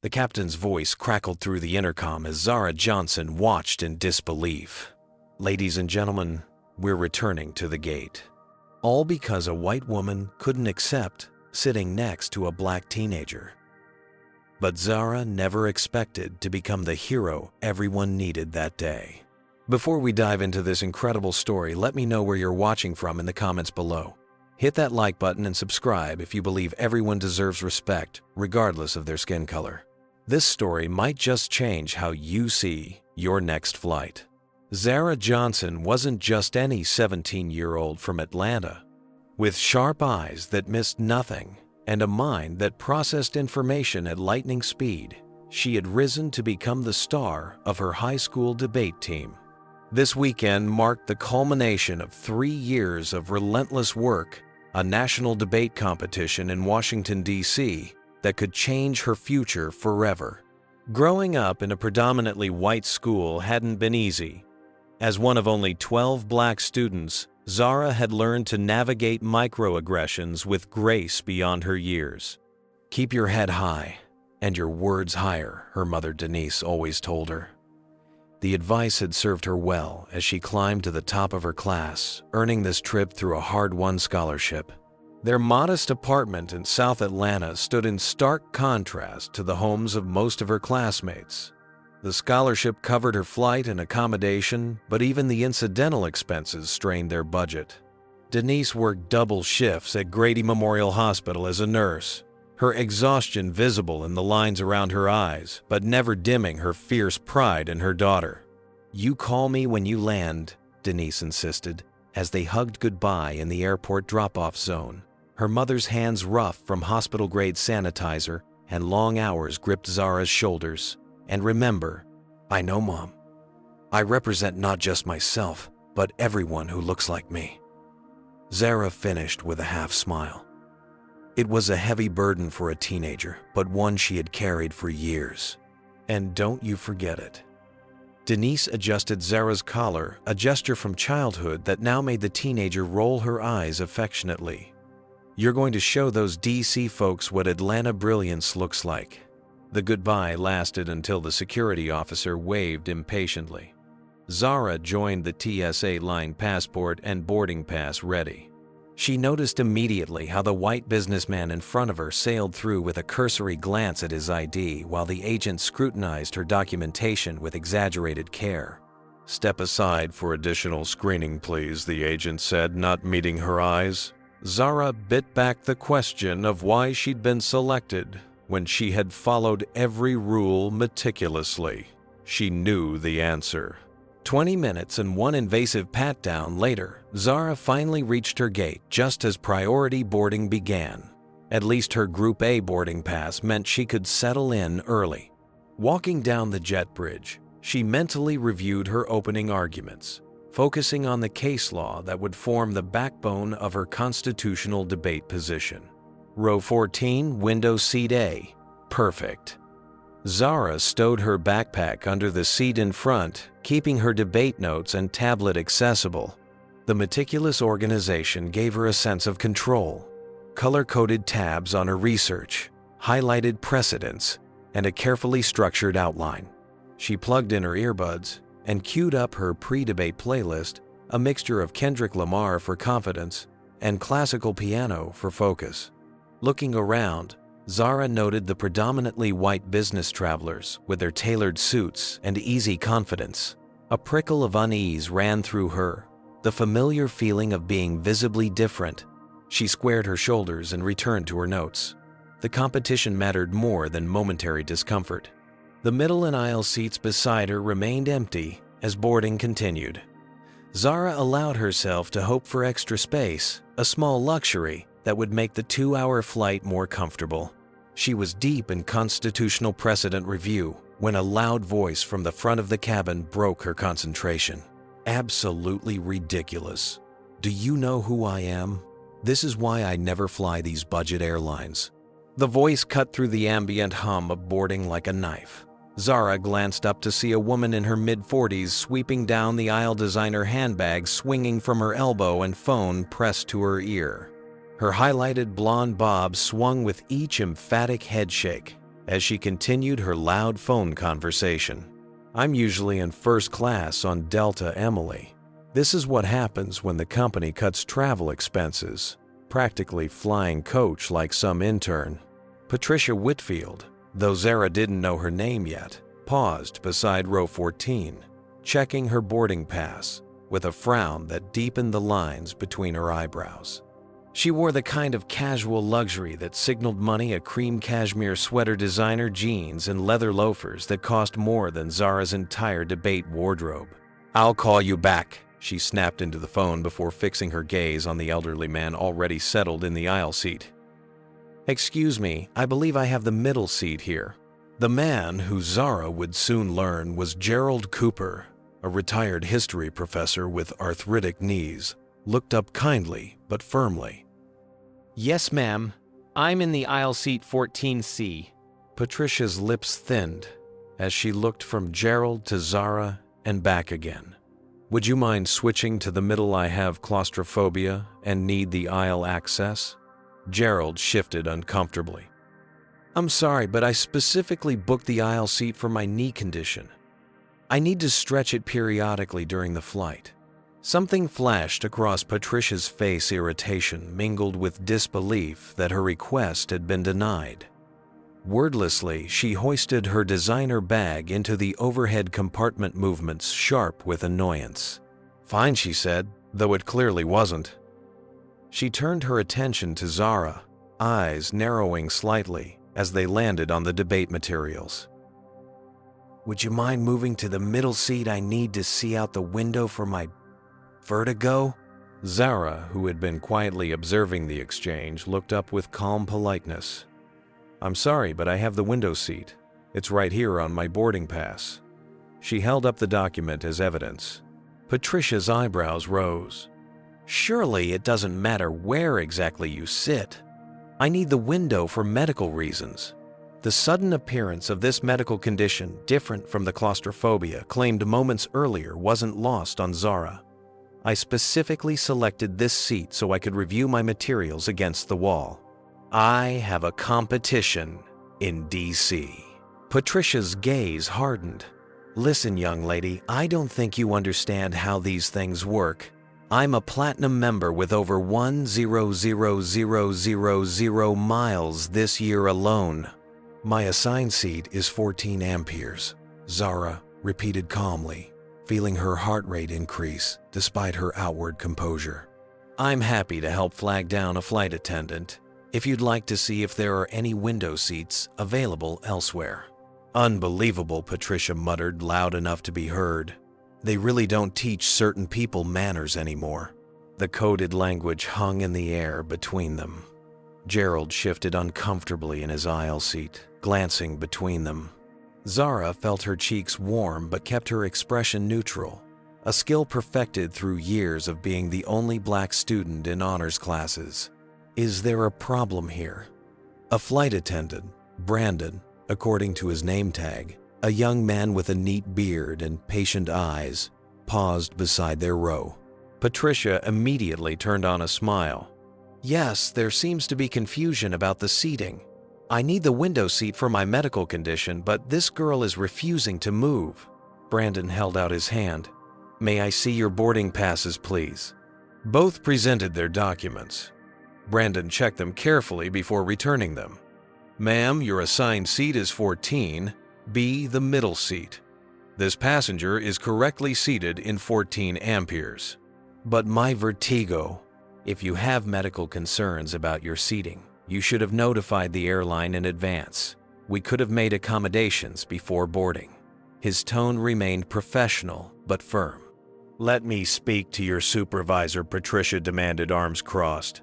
The captain's voice crackled through the intercom as Zara Johnson watched in disbelief. "Ladies and gentlemen, we're returning to the gate." All because a white woman couldn't accept sitting next to a black teenager. But Zara never expected to become the hero everyone needed that day. Before we dive into this incredible story, let me know where you're watching from in the comments below. Hit that like button and subscribe if you believe everyone deserves respect, regardless of their skin color. This story might just change how you see your next flight. Zara Johnson wasn't just any 17-year-old from Atlanta. With sharp eyes that missed nothing and a mind that processed information at lightning speed, she had risen to become the star of her high school debate team. This weekend marked the culmination of 3 years of relentless work, a national debate competition in Washington, D.C. that could change her future forever. Growing up in a predominantly white school hadn't been easy. As one of only 12 black students, Zara had learned to navigate microaggressions with grace beyond her years. "Keep your head high and your words higher," her mother Denise always told her. The advice had served her well as she climbed to the top of her class, earning this trip through a hard-won scholarship. Their modest apartment in South Atlanta stood in stark contrast to the homes of most of her classmates. The scholarship covered her flight and accommodation, but even the incidental expenses strained their budget. Denise worked double shifts at Grady Memorial Hospital as a nurse, her exhaustion visible in the lines around her eyes, but never dimming her fierce pride in her daughter. "You call me when you land," Denise insisted, as they hugged goodbye in the airport drop-off zone. Her mother's hands rough from hospital-grade sanitizer and long hours gripped Zara's shoulders. "And remember, I know, Mom. I represent not just myself, but everyone who looks like me." Zara finished with a half-smile. It was a heavy burden for a teenager, but one she had carried for years. "And don't you forget it." Denise adjusted Zara's collar, a gesture from childhood that now made the teenager roll her eyes affectionately. "You're going to show those DC folks what Atlanta brilliance looks like." The goodbye lasted until the security officer waved impatiently. Zara joined the TSA line, passport and boarding pass ready. She noticed immediately how the white businessman in front of her sailed through with a cursory glance at his ID while the agent scrutinized her documentation with exaggerated care. "Step aside for additional screening, please," the agent said, not meeting her eyes. Zara bit back the question of why she'd been selected when she had followed every rule meticulously. She knew the answer. 20 minutes and one invasive pat-down later, Zara finally reached her gate just as priority boarding began. At least her Group A boarding pass meant she could settle in early. Walking down the jet bridge, she mentally reviewed her opening arguments, focusing on the case law that would form the backbone of her constitutional debate position. Row 14, window seat A. Perfect. Zara stowed her backpack under the seat in front, keeping her debate notes and tablet accessible. The meticulous organization gave her a sense of control. Color-coded tabs on her research, highlighted precedents, and a carefully structured outline. She plugged in her earbuds and queued up her pre-debate playlist, a mixture of Kendrick Lamar for confidence and classical piano for focus. Looking around, Zara noted the predominantly white business travelers with their tailored suits and easy confidence. A prickle of unease ran through her, the familiar feeling of being visibly different. She squared her shoulders and returned to her notes. The competition mattered more than momentary discomfort. The middle and aisle seats beside her remained empty as boarding continued. Zara allowed herself to hope for extra space, a small luxury that would make the 2-hour flight more comfortable. She was deep in constitutional precedent review when a loud voice from the front of the cabin broke her concentration. "Absolutely ridiculous. Do you know who I am? This is why I never fly these budget airlines." The voice cut through the ambient hum of boarding like a knife. Zara glanced up to see a woman in her mid-40s sweeping down the aisle, designer handbag swinging from her elbow and phone pressed to her ear. Her highlighted blonde bob swung with each emphatic headshake. as she continued her loud phone conversation. "I'm usually in first class on Delta Emily. This is what happens when the company cuts travel expenses, practically flying coach like some intern." Patricia Whitfield, though Zara didn't know her name yet, paused beside row 14, checking her boarding pass with a frown that deepened the lines between her eyebrows. She wore the kind of casual luxury that signaled money: a cream cashmere sweater, designer jeans, and leather loafers that cost more than Zara's entire debate wardrobe. "I'll call you back," she snapped into the phone before fixing her gaze on the elderly man already settled in the aisle seat. "Excuse me, I believe I have the middle seat here." The man, who Zara would soon learn was Gerald Cooper, a retired history professor with arthritic knees, looked up kindly but firmly. "Yes, ma'am. I'm in the aisle seat 14C. Patricia's lips thinned as she looked from Gerald to Zara and back again. "Would you mind switching to the middle? I have claustrophobia and need the aisle access." Gerald shifted uncomfortably. "I'm sorry, but I specifically booked the aisle seat for my knee condition. I need to stretch it periodically during the flight." Something flashed across Patricia's face, irritation mingled with disbelief that her request had been denied. Wordlessly, she hoisted her designer bag into the overhead compartment, movements sharp with annoyance. "Fine," she said, though it clearly wasn't. She turned her attention to Zara, eyes narrowing slightly as they landed on the debate materials. "Would you mind moving to the middle seat? I need to see out the window for my vertigo." Zara, who had been quietly observing the exchange, looked up with calm politeness. "I'm sorry, but I have the window seat. It's right here on my boarding pass." She held up the document as evidence. Patricia's eyebrows rose. "Surely it doesn't matter where exactly you sit. I need the window for medical reasons." The sudden appearance of this medical condition, different from the claustrophobia claimed moments earlier, wasn't lost on Zara. "I specifically selected this seat so I could review my materials against the wall. I have a competition in DC." Patricia's gaze hardened. "Listen, young lady, I don't think you understand how these things work. I'm a platinum member with over 100,000 miles this year alone. My assigned seat is 14 amperes, Zara repeated calmly, feeling her heart rate increase despite her outward composure. "I'm happy to help flag down a flight attendant if you'd like to see if there are any window seats available elsewhere." "Unbelievable," Patricia muttered loud enough to be heard. "They really don't teach certain people manners anymore." The coded language hung in the air between them. Gerald shifted uncomfortably in his aisle seat, glancing between them. Zara felt her cheeks warm but kept her expression neutral, a skill perfected through years of being the only black student in honors classes. "Is there a problem here?" A flight attendant, Brandon, according to his name tag, a young man with a neat beard and patient eyes, paused beside their row. Patricia immediately turned on a smile. "Yes, there seems to be confusion about the seating. I need the window seat for my medical condition, but this girl is refusing to move." Brandon held out his hand. "May I see your boarding passes, please?" Both presented their documents. Brandon checked them carefully before returning them. "Ma'am, your assigned seat is 14B, the middle seat. This passenger is correctly seated in 14 amperes. But my vertigo. If you have medical concerns about your seating, you should have notified the airline in advance. We could have made accommodations before boarding." His tone remained professional but firm. "Let me speak to your supervisor," Patricia demanded, arms crossed.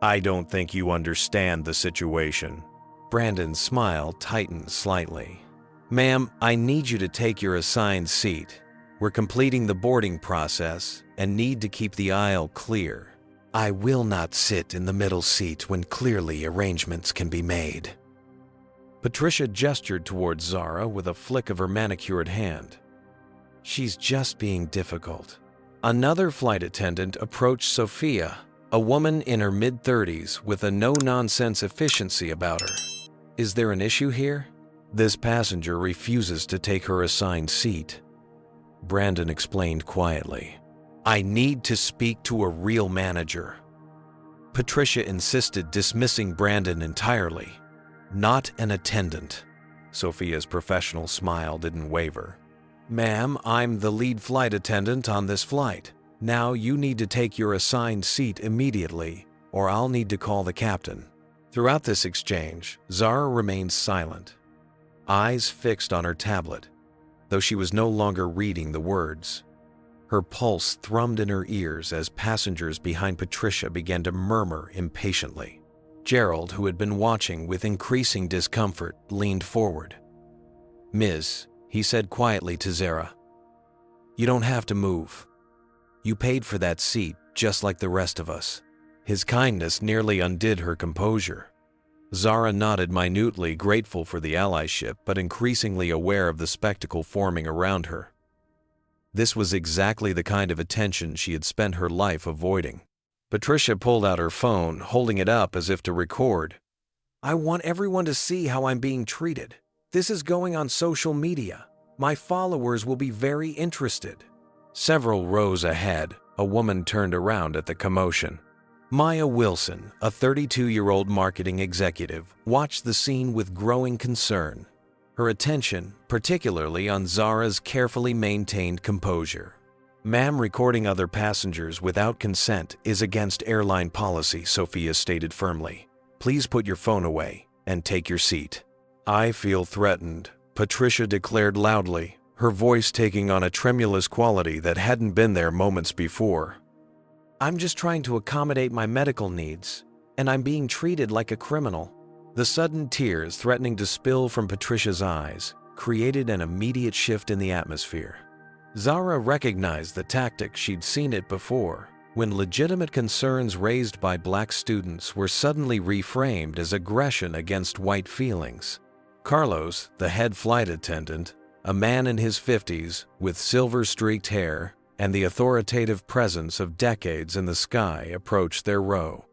"I don't think you understand the situation." Brandon's smile tightened slightly. "Ma'am, I need you to take your assigned seat. We're completing the boarding process and need to keep the aisle clear." "I will not sit in the middle seat when clearly arrangements can be made." Patricia gestured towards Zara with a flick of her manicured hand. "She's just being difficult." Another flight attendant approached Sophia, a woman in her mid-30s with a no-nonsense efficiency about her. "Is there an issue here?" This passenger refuses to take her assigned seat. Brandon explained quietly. I need to speak to a real manager. Patricia insisted, dismissing Brandon entirely. Not an attendant. Sophia's professional smile didn't waver. Ma'am, I'm the lead flight attendant on this flight. Now you need to take your assigned seat immediately, or I'll need to call the captain. Throughout this exchange, Zara remained silent, eyes fixed on her tablet, though she was no longer reading the words. Her pulse thrummed in her ears as passengers behind Patricia began to murmur impatiently. Gerald, who had been watching with increasing discomfort, leaned forward. Miss, he said quietly to Zara, you don't have to move. You paid for that seat just like the rest of us. His kindness nearly undid her composure. Zara nodded minutely, grateful for the allyship, but increasingly aware of the spectacle forming around her. This was exactly the kind of attention she had spent her life avoiding. Patricia pulled out her phone, holding it up as if to record. I want everyone to see how I'm being treated. This is going on social media. My followers will be very interested. Several rows ahead, a woman turned around at the commotion. Maya Wilson, a 32-year-old marketing executive, watched the scene with growing concern, her attention particularly on Zara's carefully maintained composure. Ma'am, recording other passengers without consent is against airline policy, Sophia stated firmly. Please put your phone away and take your seat. I feel threatened, Patricia declared loudly, her voice taking on a tremulous quality that hadn't been there moments before. I'm just trying to accommodate my medical needs, and I'm being treated like a criminal. The sudden tears threatening to spill from Patricia's eyes created an immediate shift in the atmosphere. Zara recognized the tactic. She'd seen it before, when legitimate concerns raised by black students were suddenly reframed as aggression against white feelings. Carlos, the head flight attendant, a man in his 50s with silver-streaked hair and the authoritative presence of decades in the sky, approached their row.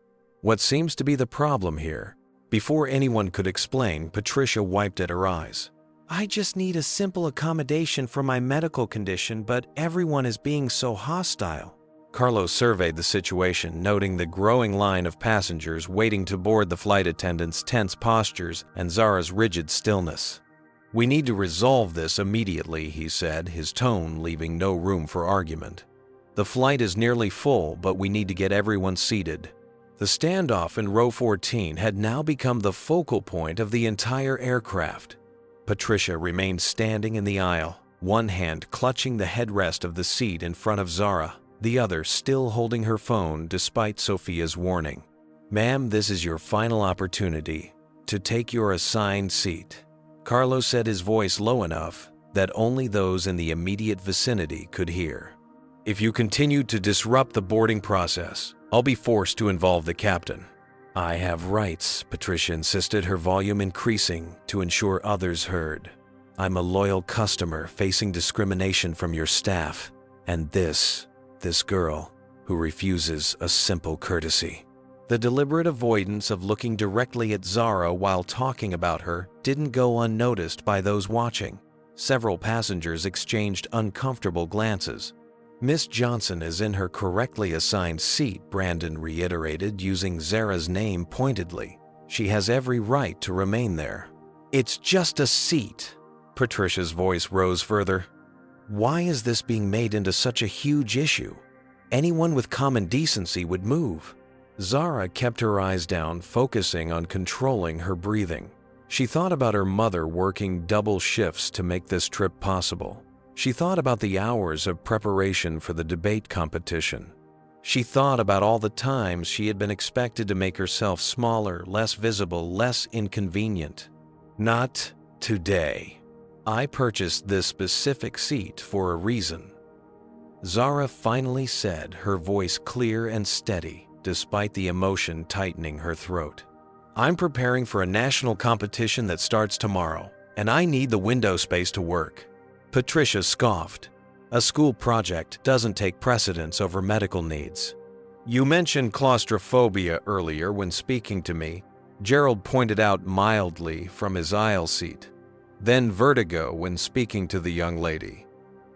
What seems to be the problem here? Before anyone could explain, Patricia wiped at her eyes. I just need a simple accommodation for my medical condition, but everyone is being so hostile. Carlos surveyed the situation, noting the growing line of passengers waiting to board, the flight attendants' tense postures and Zara's rigid stillness. We need to resolve this immediately, he said, his tone leaving no room for argument. The flight is nearly full, but we need to get everyone seated. The standoff in row 14 had now become the focal point of the entire aircraft. Patricia remained standing in the aisle, one hand clutching the headrest of the seat in front of Zara, the other still holding her phone despite Sophia's warning. Ma'am, this is your final opportunity to take your assigned seat. Carlos said, his voice low enough that only those in the immediate vicinity could hear. If you continue to disrupt the boarding process, I'll be forced to involve the captain. I have rights, Patricia insisted, her volume increasing to ensure others heard. I'm a loyal customer facing discrimination from your staff, and this girl who refuses a simple courtesy. The deliberate avoidance of looking directly at Zara while talking about her didn't go unnoticed by those watching. Several passengers exchanged uncomfortable glances. Miss Johnson is in her correctly assigned seat, Brandon reiterated, using Zara's name pointedly. She has every right to remain there. It's just a seat. Patricia's voice rose further. Why is this being made into such a huge issue? Anyone with common decency would move. Zara kept her eyes down, focusing on controlling her breathing. She thought about her mother working double shifts to make this trip possible. She thought about the hours of preparation for the debate competition. She thought about all the times she had been expected to make herself smaller, less visible, less inconvenient. Not today. I purchased this specific seat for a reason. Zara finally said, her voice clear and steady, despite the emotion tightening her throat. I'm preparing for a national competition that starts tomorrow, and I need the window space to work. Patricia scoffed. A school project doesn't take precedence over medical needs. You mentioned claustrophobia earlier when speaking to me, Gerald pointed out mildly from his aisle seat. then vertigo when speaking to the young lady.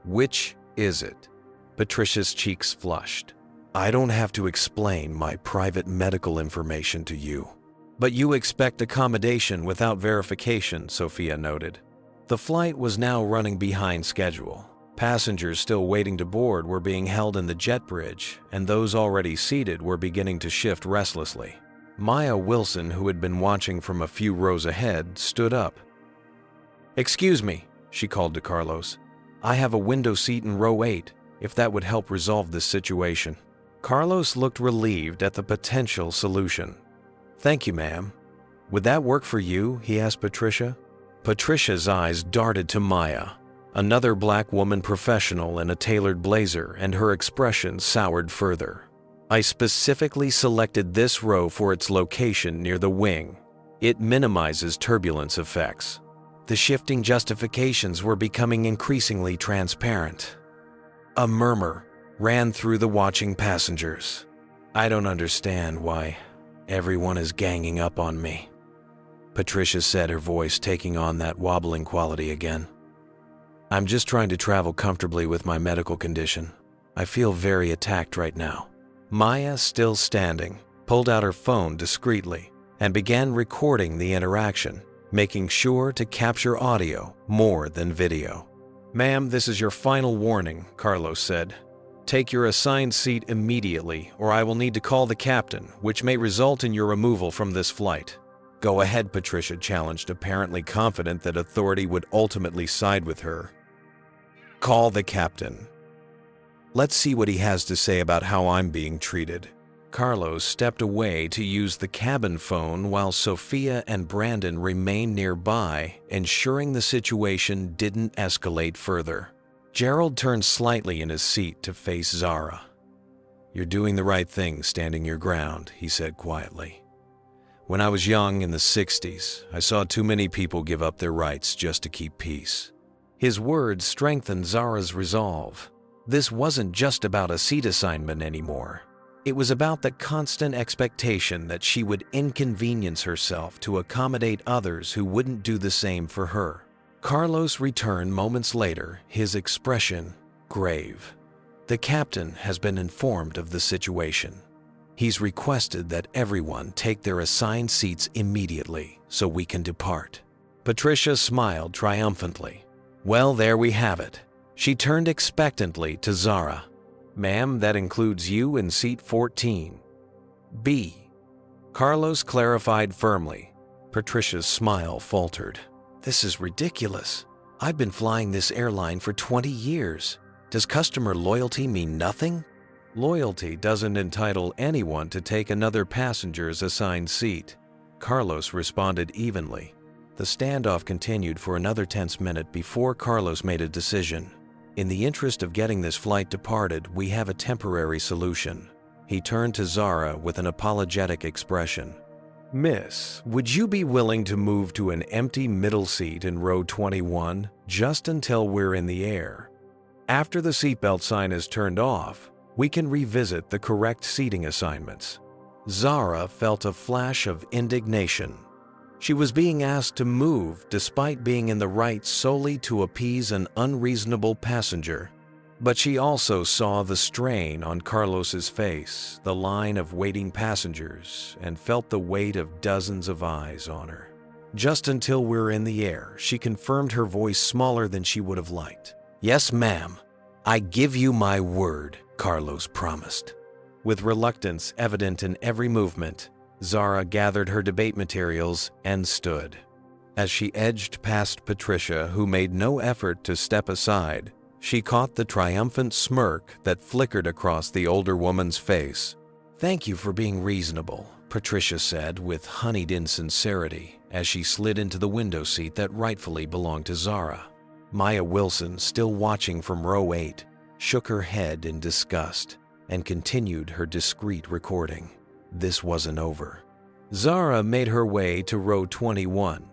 Which is it? Patricia's cheeks flushed. I don't have to explain my private medical information to you. But you expect accommodation without verification, Sophia noted. The flight was now running behind schedule. Passengers still waiting to board were being held in the jet bridge, and those already seated were beginning to shift restlessly. Maya Wilson, who had been watching from a few rows ahead, stood up. "Excuse me," she called to Carlos. "I have a window seat in row 8, if that would help resolve this situation." Carlos looked relieved at the potential solution. "Thank you, ma'am. Would that work for you?" he asked Patricia. Patricia's eyes darted to Maya, another black woman professional in a tailored blazer, and her expression soured further. "I specifically selected this row for its location near the wing. It minimizes turbulence effects." The shifting justifications were becoming increasingly transparent. A murmur ran through the watching passengers. "I don't understand why everyone is ganging up on me," Patricia said, her voice taking on that wobbling quality again. "I'm just trying to travel comfortably with my medical condition. I feel very attacked right now." Maya, still standing, pulled out her phone discreetly and began recording the interaction, making sure to capture audio more than video. "Ma'am, this is your final warning," Carlos said. "Take your assigned seat immediately, or I will need to call the captain, which may result in your removal from this flight." "Go ahead," Patricia challenged, apparently confident that authority would ultimately side with her. "Call the captain. Let's see what he has to say about how I'm being treated." Carlos stepped away to use the cabin phone while Sophia and Brandon remained nearby, ensuring the situation didn't escalate further. Gerald turned slightly in his seat to face Zara. "You're doing the right thing, standing your ground," he said quietly. "When I was young in the 60s, I saw too many people give up their rights just to keep peace." His words strengthened Zara's resolve. This wasn't just about a seat assignment anymore. It was about the constant expectation that she would inconvenience herself to accommodate others who wouldn't do the same for her. Carlos returned moments later, his expression grave. "The captain has been informed of the situation. He's requested that everyone take their assigned seats immediately so we can depart." Patricia smiled triumphantly. "Well, there we have it." She turned expectantly to Zara. "Ma'am, that includes you in seat 14. B." Carlos clarified firmly. Patricia's smile faltered. "This is ridiculous. I've been flying this airline for 20 years. Does customer loyalty mean nothing?" "Loyalty doesn't entitle anyone to take another passenger's assigned seat," Carlos responded evenly. The standoff continued for another tense minute before Carlos made a decision. "In the interest of getting this flight departed, we have a temporary solution." He turned to Zara with an apologetic expression. "Miss, would you be willing to move to an empty middle seat in row 21 just until we're in the air? After the seatbelt sign is turned off, we can revisit the correct seating assignments." Zara felt a flash of indignation. She was being asked to move despite being in the right solely to appease an unreasonable passenger. But she also saw the strain on Carlos's face, the line of waiting passengers, and felt the weight of dozens of eyes on her. "Just until we're in the air," she confirmed, her voice smaller than she would have liked. "Yes, ma'am. I give you my word," Carlos promised. With reluctance evident in every movement, Zara gathered her debate materials and stood. As she edged past Patricia, who made no effort to step aside, she caught the triumphant smirk that flickered across the older woman's face. "Thank you for being reasonable," Patricia said with honeyed-in sincerity as she slid into the window seat that rightfully belonged to Zara. Maya Wilson, still watching from row 8, shook her head in disgust and continued her discreet recording. This wasn't over. Zara made her way to row 21,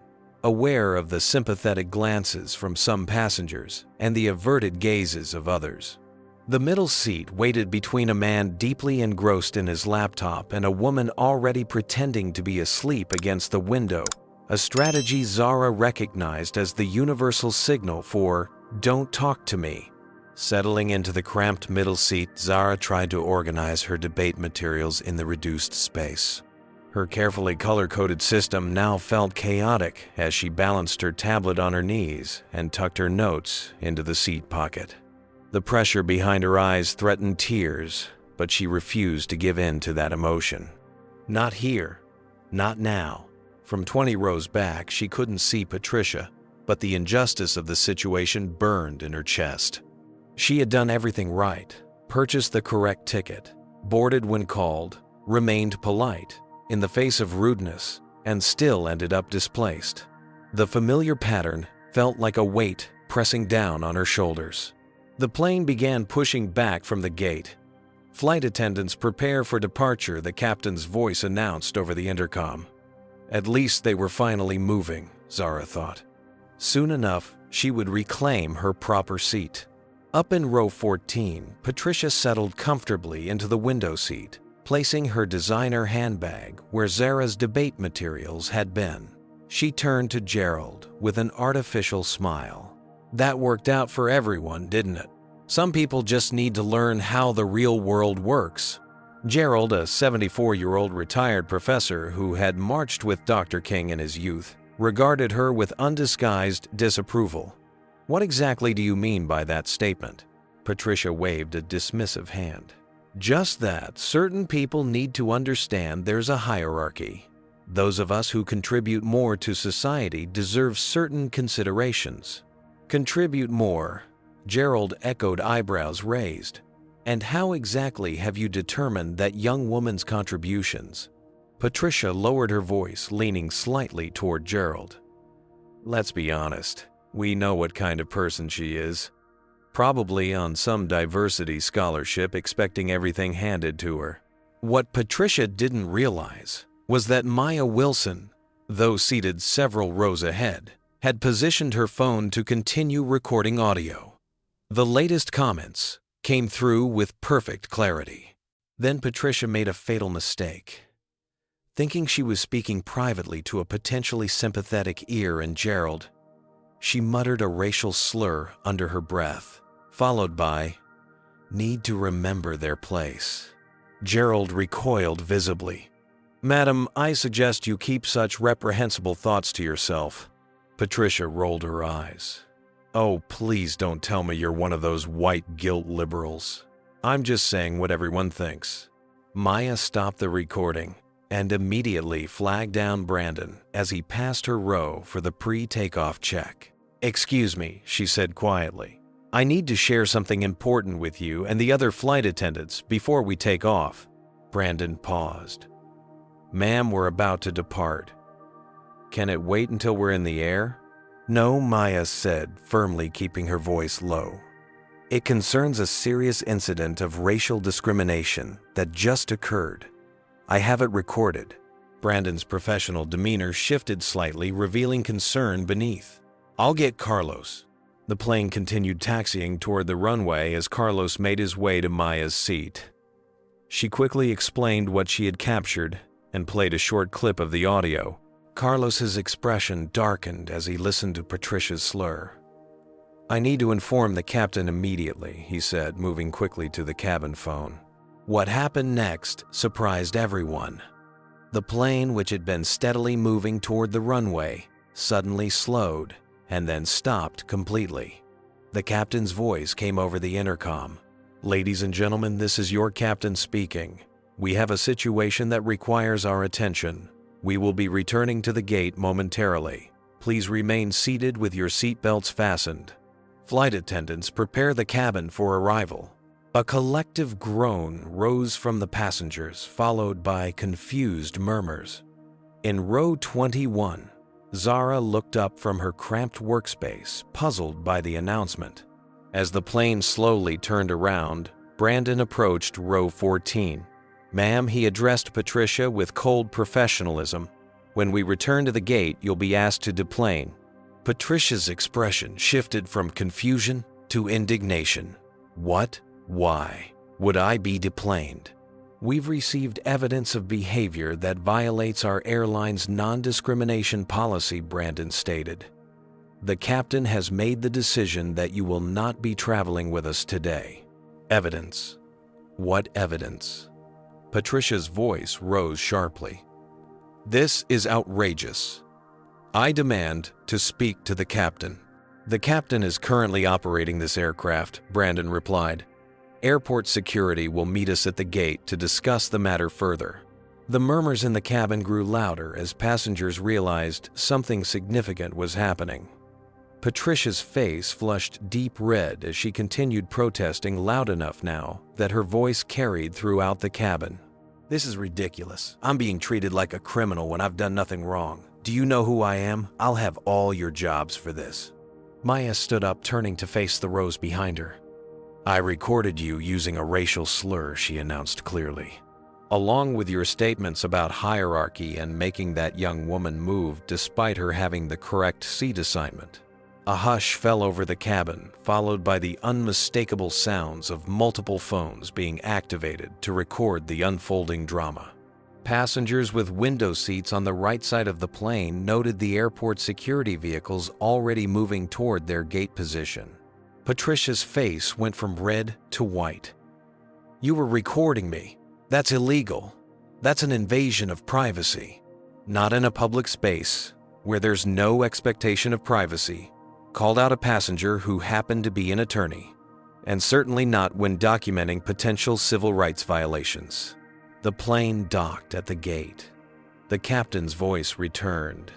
aware of the sympathetic glances from some passengers and the averted gazes of others. The middle seat waited between a man deeply engrossed in his laptop and a woman already pretending to be asleep against the window, a strategy Zara recognized as the universal signal for "don't talk to me." Settling into the cramped middle seat, Zara tried to organize her debate materials in the reduced space. Her carefully color-coded system now felt chaotic as she balanced her tablet on her knees and tucked her notes into the seat pocket. The pressure behind her eyes threatened tears, but she refused to give in to that emotion. Not here. Not now. From 20 rows back, she couldn't see Patricia, but the injustice of the situation burned in her chest. She had done everything right, purchased the correct ticket, boarded when called, remained polite in the face of rudeness, and still ended up displaced. The familiar pattern felt like a weight pressing down on her shoulders. The plane began pushing back from the gate. "Flight attendants prepare for departure," the captain's voice announced over the intercom. At least they were finally moving, Zara thought. Soon enough, she would reclaim her proper seat. Up in row 14, Patricia settled comfortably into the window seat, placing her designer handbag where Zara's debate materials had been. She turned to Gerald with an artificial smile. That worked out for everyone, didn't it? Some people just need to learn how the real world works. Gerald, a 74-year-old retired professor who had marched with Dr. King in his youth, regarded her with undisguised disapproval. "What exactly do you mean by that statement?" Patricia waved a dismissive hand. "Just that certain people need to understand there's a hierarchy. Those of us who contribute more to society deserve certain considerations." "Contribute more?" Gerald echoed, eyebrows raised. "And how exactly have you determined that young woman's contributions?" Patricia lowered her voice, leaning slightly toward Gerald. "Let's be honest. We know what kind of person she is. Probably on some diversity scholarship expecting everything handed to her." What Patricia didn't realize was that Maya Wilson, though seated several rows ahead, had positioned her phone to continue recording audio. The latest comments came through with perfect clarity. Then Patricia made a fatal mistake. Thinking she was speaking privately to a potentially sympathetic ear in Gerald, she muttered a racial slur under her breath, followed by, "Need to remember their place." Gerald recoiled visibly. "Madam, I suggest you keep such reprehensible thoughts to yourself." Patricia rolled her eyes. "Oh, please don't tell me you're one of those white guilt liberals. I'm just saying what everyone thinks." Maya stopped the recording and immediately flagged down Brandon as he passed her row for the pre-takeoff check. "Excuse me," she said quietly. "I need to share something important with you and the other flight attendants before we take off." Brandon paused. "Ma'am, we're about to depart. Can it wait until we're in the air?" "No," Maya said, firmly keeping her voice low. "It concerns a serious incident of racial discrimination that just occurred. I have it recorded." Brandon's professional demeanor shifted slightly, revealing concern beneath. "I'll get Carlos." The plane continued taxiing toward the runway as Carlos made his way to Maya's seat. She quickly explained what she had captured and played a short clip of the audio. Carlos's expression darkened as he listened to Patricia's slur. "I need to inform the captain immediately," he said, moving quickly to the cabin phone. What happened next surprised everyone. The plane, which had been steadily moving toward the runway, suddenly slowed and then stopped completely. The captain's voice came over the intercom. "Ladies and gentlemen, this is your captain speaking. We have a situation that requires our attention. We will be returning to the gate momentarily. Please remain seated with your seatbelts fastened. Flight attendants, prepare the cabin for arrival." A collective groan rose from the passengers, followed by confused murmurs. In row 21, Zara looked up from her cramped workspace, puzzled by the announcement. As the plane slowly turned around, Brandon approached row 14. "Ma'am," he addressed Patricia with cold professionalism, "when we return to the gate, you'll be asked to deplane." Patricia's expression shifted from confusion to indignation. "What? Why would I be deplaned?" We've received evidence of behavior that violates our airline's non-discrimination policy, Brandon stated. The captain has made the decision that you will not be traveling with us today. Evidence. What evidence? Patricia's voice rose sharply. This is outrageous. I demand to speak to the captain. The captain is currently operating this aircraft, Brandon replied. Airport security will meet us at the gate to discuss the matter further. The murmurs in the cabin grew louder as passengers realized something significant was happening. Patricia's face flushed deep red as she continued protesting loud enough now that her voice carried throughout the cabin. This is ridiculous. I'm being treated like a criminal when I've done nothing wrong. Do you know who I am? I'll have all your jobs for this. Maya stood up, turning to face the rows behind her. I recorded you using a racial slur, she announced clearly. Along with your statements about hierarchy and making that young woman move despite her having the correct seat assignment. A hush fell over the cabin, followed by the unmistakable sounds of multiple phones being activated to record the unfolding drama. Passengers with window seats on the right side of the plane noted the airport security vehicles already moving toward their gate position. Patricia's face went from red to white. You were recording me. That's illegal. That's an invasion of privacy. Not in a public space, where there's no expectation of privacy. Called out a passenger who happened to be an attorney, and certainly not when documenting potential civil rights violations. The plane docked at the gate. The captain's voice returned.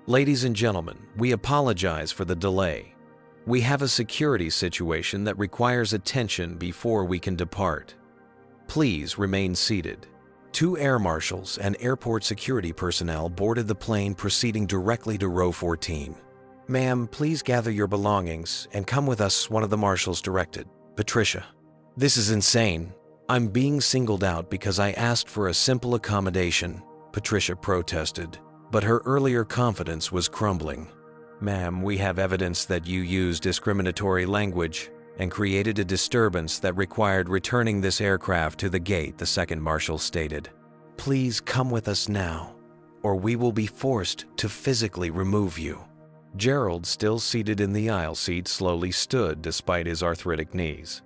Ladies and gentlemen, we apologize for the delay. We have a security situation that requires attention before we can depart. Please remain seated. 2 air marshals and airport security personnel boarded the plane, proceeding directly to row 14. Ma'am, please gather your belongings and come with us, one of the marshals directed. Patricia. This is insane. I'm being singled out because I asked for a simple accommodation, Patricia protested, but her earlier confidence was crumbling. Ma'am, we have evidence that you used discriminatory language and created a disturbance that required returning this aircraft to the gate, the second marshal stated. Please come with us now, or we will be forced to physically remove you. Gerald, still seated in the aisle seat, slowly stood despite his arthritic knees.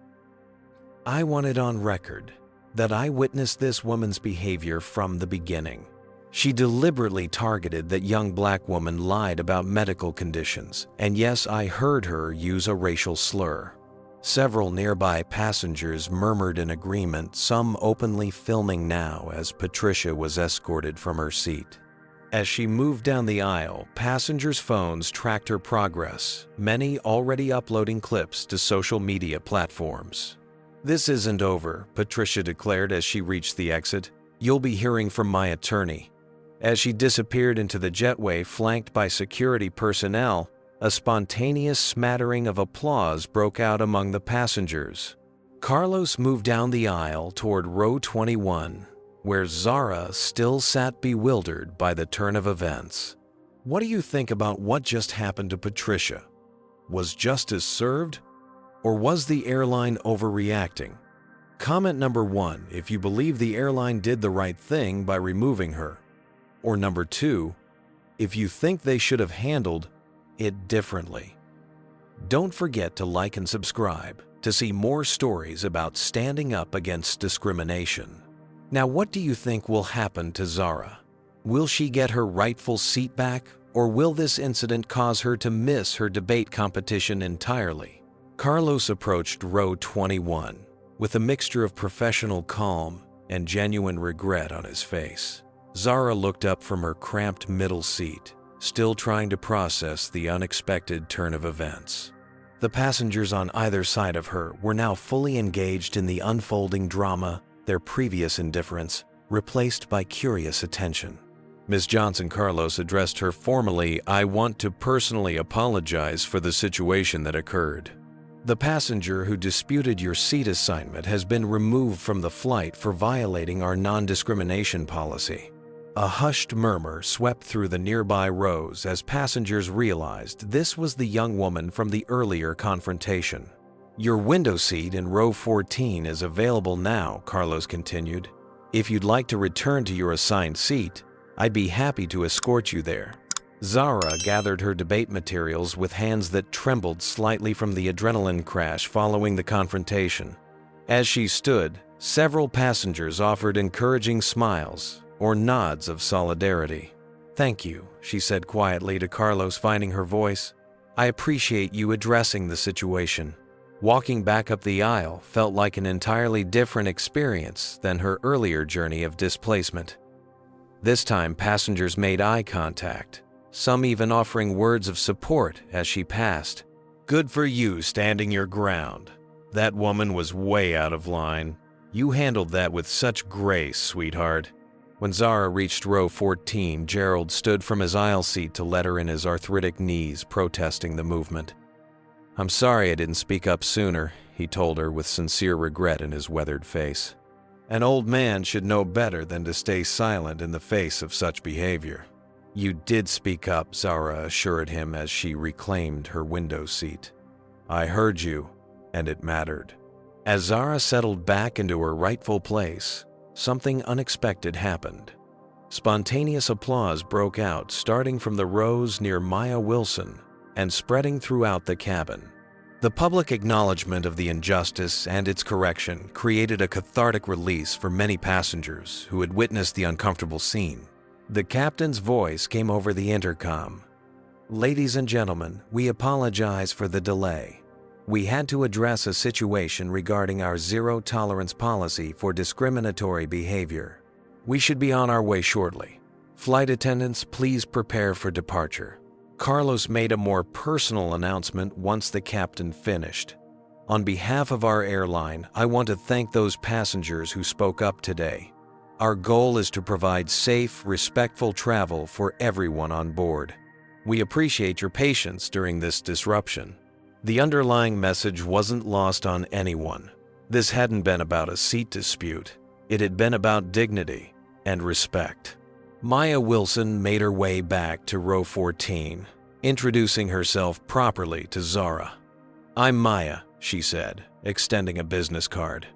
I want it on record that I witnessed this woman's behavior from the beginning. She deliberately targeted that young black woman, lied about medical conditions, and yes, I heard her use a racial slur. Several nearby passengers murmured in agreement, some openly filming now as Patricia was escorted from her seat. As she moved down the aisle, passengers' phones tracked her progress, many already uploading clips to social media platforms. This isn't over, Patricia declared as she reached the exit. You'll be hearing from my attorney. As she disappeared into the jetway flanked by security personnel, a spontaneous smattering of applause broke out among the passengers. Carlos moved down the aisle toward row 21, where Zara still sat bewildered by the turn of events. What do you think about what just happened to Patricia? Was justice served? Or was the airline overreacting? Comment number 1 if you believe the airline did the right thing by removing her. Or number 2, if you think they should have handled it differently. Don't forget to like and subscribe to see more stories about standing up against discrimination. Now, what do you think will happen to Zara? Will she get her rightful seat back, or will this incident cause her to miss her debate competition entirely? Carlos approached row 21 with a mixture of professional calm and genuine regret on his face. Zara looked up from her cramped middle seat, still trying to process the unexpected turn of events. The passengers on either side of her were now fully engaged in the unfolding drama, their previous indifference replaced by curious attention. Ms. Johnson, Carlos addressed her formally. I want to personally apologize for the situation that occurred. The passenger who disputed your seat assignment has been removed from the flight for violating our non-discrimination policy. A hushed murmur swept through the nearby rows as passengers realized this was the young woman from the earlier confrontation. Your window seat in row 14 is available now, Carlos continued. If you'd like to return to your assigned seat, I'd be happy to escort you there. Zara gathered her debate materials with hands that trembled slightly from the adrenaline crash following the confrontation. As she stood, several passengers offered encouraging smiles or nods of solidarity. "Thank you," she said quietly to Carlos, finding her voice. "I appreciate you addressing the situation." Walking back up the aisle felt like an entirely different experience than her earlier journey of displacement. This time, passengers made eye contact, some even offering words of support as she passed. "Good for you standing your ground. That woman was way out of line. You handled that with such grace, sweetheart." When Zara reached row 14, Gerald stood from his aisle seat to let her in, his arthritic knees protesting the movement. "I'm sorry I didn't speak up sooner," he told her with sincere regret in his weathered face. "An old man should know better than to stay silent in the face of such behavior." "You did speak up," Zara assured him as she reclaimed her window seat. "I heard you, and it mattered." As Zara settled back into her rightful place, something unexpected happened. Spontaneous applause broke out, starting from the rows near Maya Wilson and spreading throughout the cabin. The public acknowledgement of the injustice and its correction created a cathartic release for many passengers who had witnessed the uncomfortable scene. The captain's voice came over the intercom. "Ladies and gentlemen, we apologize for the delay. We had to address a situation regarding our zero-tolerance policy for discriminatory behavior. We should be on our way shortly. Flight attendants, please prepare for departure." Carlos made a more personal announcement once the captain finished. "On behalf of our airline, I want to thank those passengers who spoke up today. Our goal is to provide safe, respectful travel for everyone on board. We appreciate your patience during this disruption." The underlying message wasn't lost on anyone. This hadn't been about a seat dispute. It had been about dignity and respect. Maya Wilson made her way back to row 14, introducing herself properly to Zara. "I'm Maya," she said, extending a business card.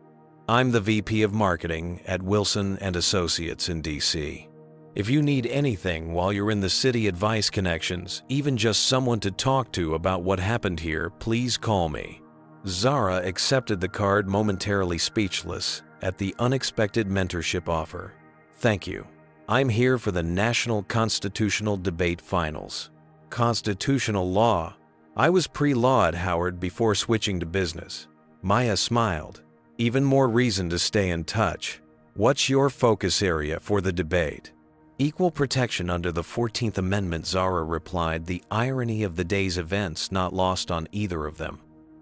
"I'm the VP of Marketing at Wilson & Associates in DC. If you need anything while you're in the city, advice, connections, even just someone to talk to about what happened here, please call me." Zara accepted the card, momentarily speechless at the unexpected mentorship offer. "Thank you. I'm here for the National Constitutional Debate Finals." Constitutional law? I was pre-law at Howard before switching to business. Maya smiled. "Even more reason to stay in touch. What's your focus area for the debate?" "Equal protection under the 14th Amendment," Zara replied, the irony of the day's events not lost on either of them.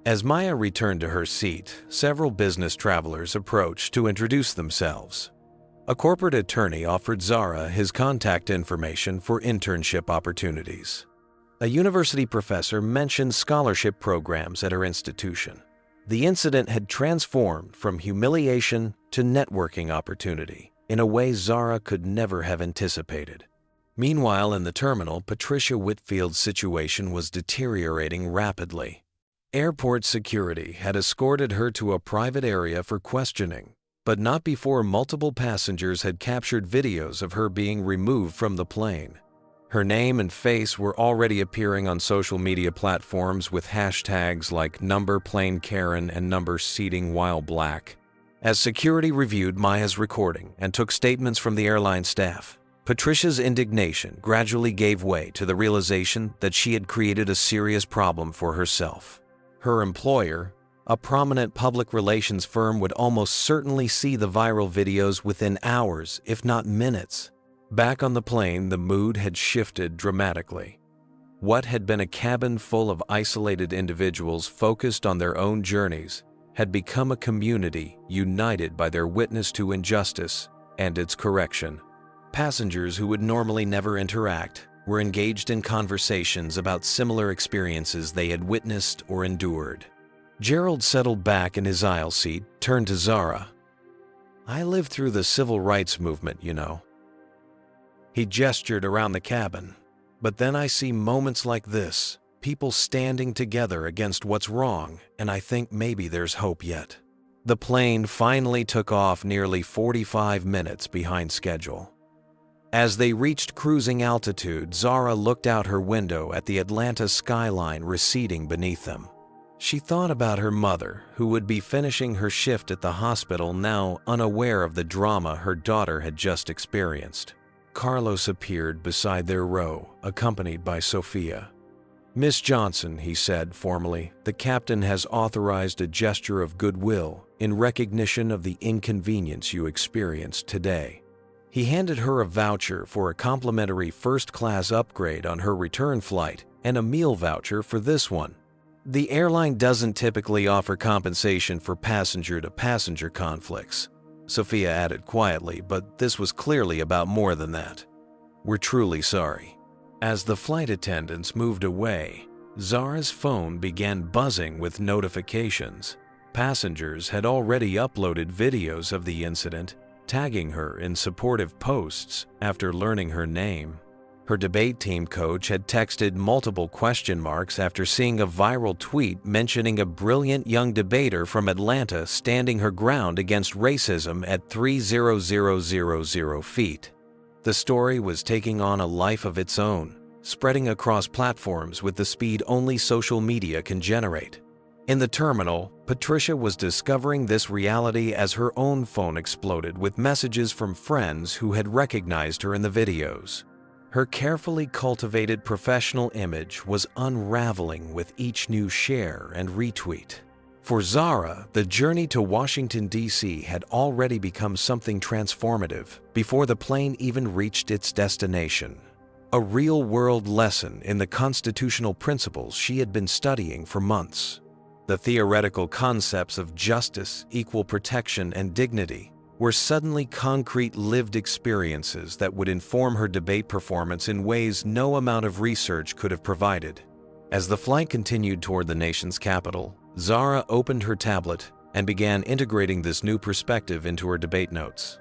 As Maya returned to her seat, several business travelers approached to introduce themselves. A corporate attorney offered Zara his contact information for internship opportunities. A university professor mentioned scholarship programs at her institution. The incident had transformed from humiliation to networking opportunity in a way Zara could never have anticipated. Meanwhile, in the terminal, Patricia Whitfield's situation was deteriorating rapidly. Airport security had escorted her to a private area for questioning, but not before multiple passengers had captured videos of her being removed from the plane. Her name and face were already appearing on social media platforms with hashtags like #PlaneKaren and #SeatingWhileBlack. As security reviewed Maya's recording and took statements from the airline staff, Patricia's indignation gradually gave way to the realization that she had created a serious problem for herself. Her employer, a prominent public relations firm, would almost certainly see the viral videos within hours, if not minutes. Back on the plane, the mood had shifted dramatically. What had been a cabin full of isolated individuals focused on their own journeys had become a community united by their witness to injustice and its correction. Passengers who would normally never interact were engaged in conversations about similar experiences they had witnessed or endured. Gerald settled back in his aisle seat, turned to Zara. "I lived through the civil rights movement, you know." He gestured around the cabin. "But then I see moments like this, people standing together against what's wrong, and I think maybe there's hope yet. The plane finally took off nearly 45 minutes behind schedule. As they reached cruising altitude, Zara looked out her window at the Atlanta skyline receding beneath them. She thought about her mother, who would be finishing her shift at the hospital now, unaware of the drama her daughter had just experienced. Carlos appeared beside their row, accompanied by Sophia. "Miss Johnson," he said formally, "the captain has authorized a gesture of goodwill in recognition of the inconvenience you experienced today." He handed her a voucher for a complimentary first-class upgrade on her return flight and a meal voucher for this one. The airline doesn't typically offer compensation for passenger-to-passenger conflicts, Sophia added quietly, but this was clearly about more than that. "We're truly sorry." As the flight attendants moved away, Zara's phone began buzzing with notifications. Passengers had already uploaded videos of the incident, tagging her in supportive posts after learning her name. Her debate team coach had texted multiple question marks after seeing a viral tweet mentioning a brilliant young debater from Atlanta standing her ground against racism at 3,000 feet. The story was taking on a life of its own, spreading across platforms with the speed only social media can generate. In the terminal, Patricia was discovering this reality as her own phone exploded with messages from friends who had recognized her in the videos. Her carefully cultivated professional image was unraveling with each new share and retweet. For Zara, the journey to Washington, D.C. had already become something transformative before the plane even reached its destination. A real-world lesson in the constitutional principles she had been studying for months. The theoretical concepts of justice, equal protection, and dignity were suddenly concrete lived experiences that would inform her debate performance in ways no amount of research could have provided. As the flight continued toward the nation's capital, Zara opened her tablet and began integrating this new perspective into her debate notes.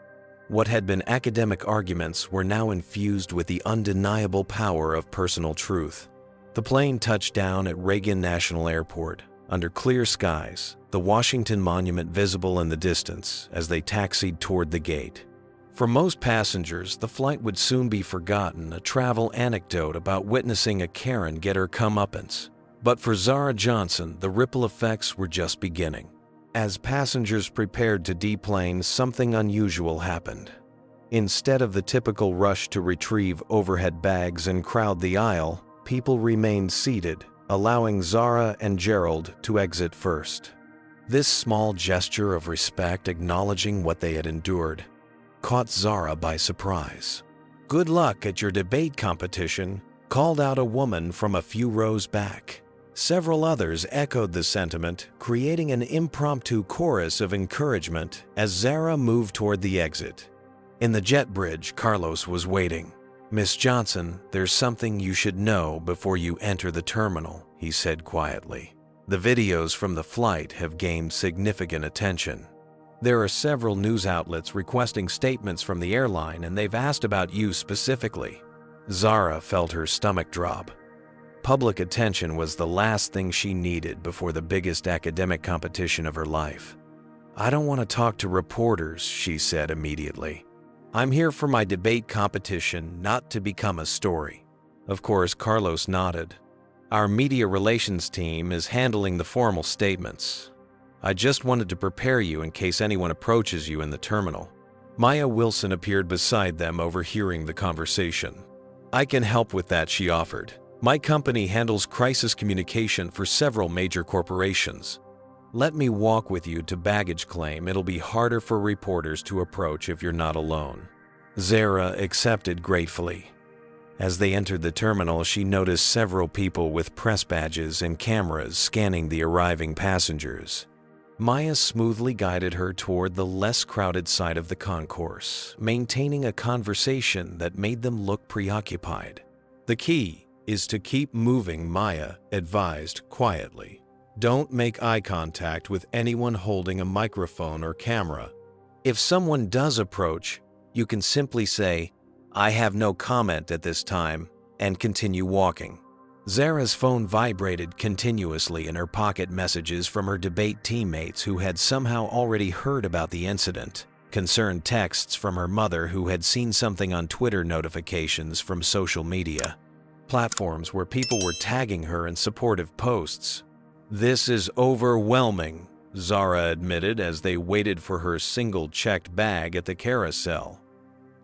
What had been academic arguments were now infused with the undeniable power of personal truth. The plane touched down at Reagan National Airport, under clear skies, the Washington Monument visible in the distance as they taxied toward the gate. For most passengers, the flight would soon be forgotten, a travel anecdote about witnessing a Karen get her comeuppance. But for Zara Johnson, the ripple effects were just beginning. As passengers prepared to deplane, something unusual happened. Instead of the typical rush to retrieve overhead bags and crowd the aisle, people remained seated, allowing Zara and Gerald to exit first. This small gesture of respect, acknowledging what they had endured, caught Zara by surprise. "Good luck at your debate competition," called out a woman from a few rows back. Several others echoed the sentiment, creating an impromptu chorus of encouragement as Zara moved toward the exit. In the jet bridge, Carlos was waiting. "Miss Johnson, there's something you should know before you enter the terminal," he said quietly. "The videos from the flight have gained significant attention. There are several news outlets requesting statements from the airline, and they've asked about you specifically." Zara felt her stomach drop. Public attention was the last thing she needed before the biggest academic competition of her life. "I don't want to talk to reporters," she said immediately. "I'm here for my debate competition, not to become a story." Of course, Carlos nodded. "Our media relations team is handling the formal statements. I just wanted to prepare you in case anyone approaches you in the terminal." Maya Wilson appeared beside them, overhearing the conversation. "I can help with that," she offered. "My company handles crisis communication for several major corporations. Let me walk with you to baggage claim. It'll be harder for reporters to approach if you're not alone." Zara accepted gratefully. As they entered the terminal, she noticed several people with press badges and cameras scanning the arriving passengers. Maya smoothly guided her toward the less crowded side of the concourse, maintaining a conversation that made them look preoccupied. "The key is to keep moving," Maya advised quietly. "Don't make eye contact with anyone holding a microphone or camera. If someone does approach, you can simply say, 'I have no comment at this time,' and continue walking." Zara's phone vibrated continuously in her pocket, messages from her debate teammates who had somehow already heard about the incident, concerned texts from her mother who had seen something on Twitter, notifications from social media platforms where people were tagging her in supportive posts. "This is overwhelming," Zara admitted as they waited for her single-checked bag at the carousel.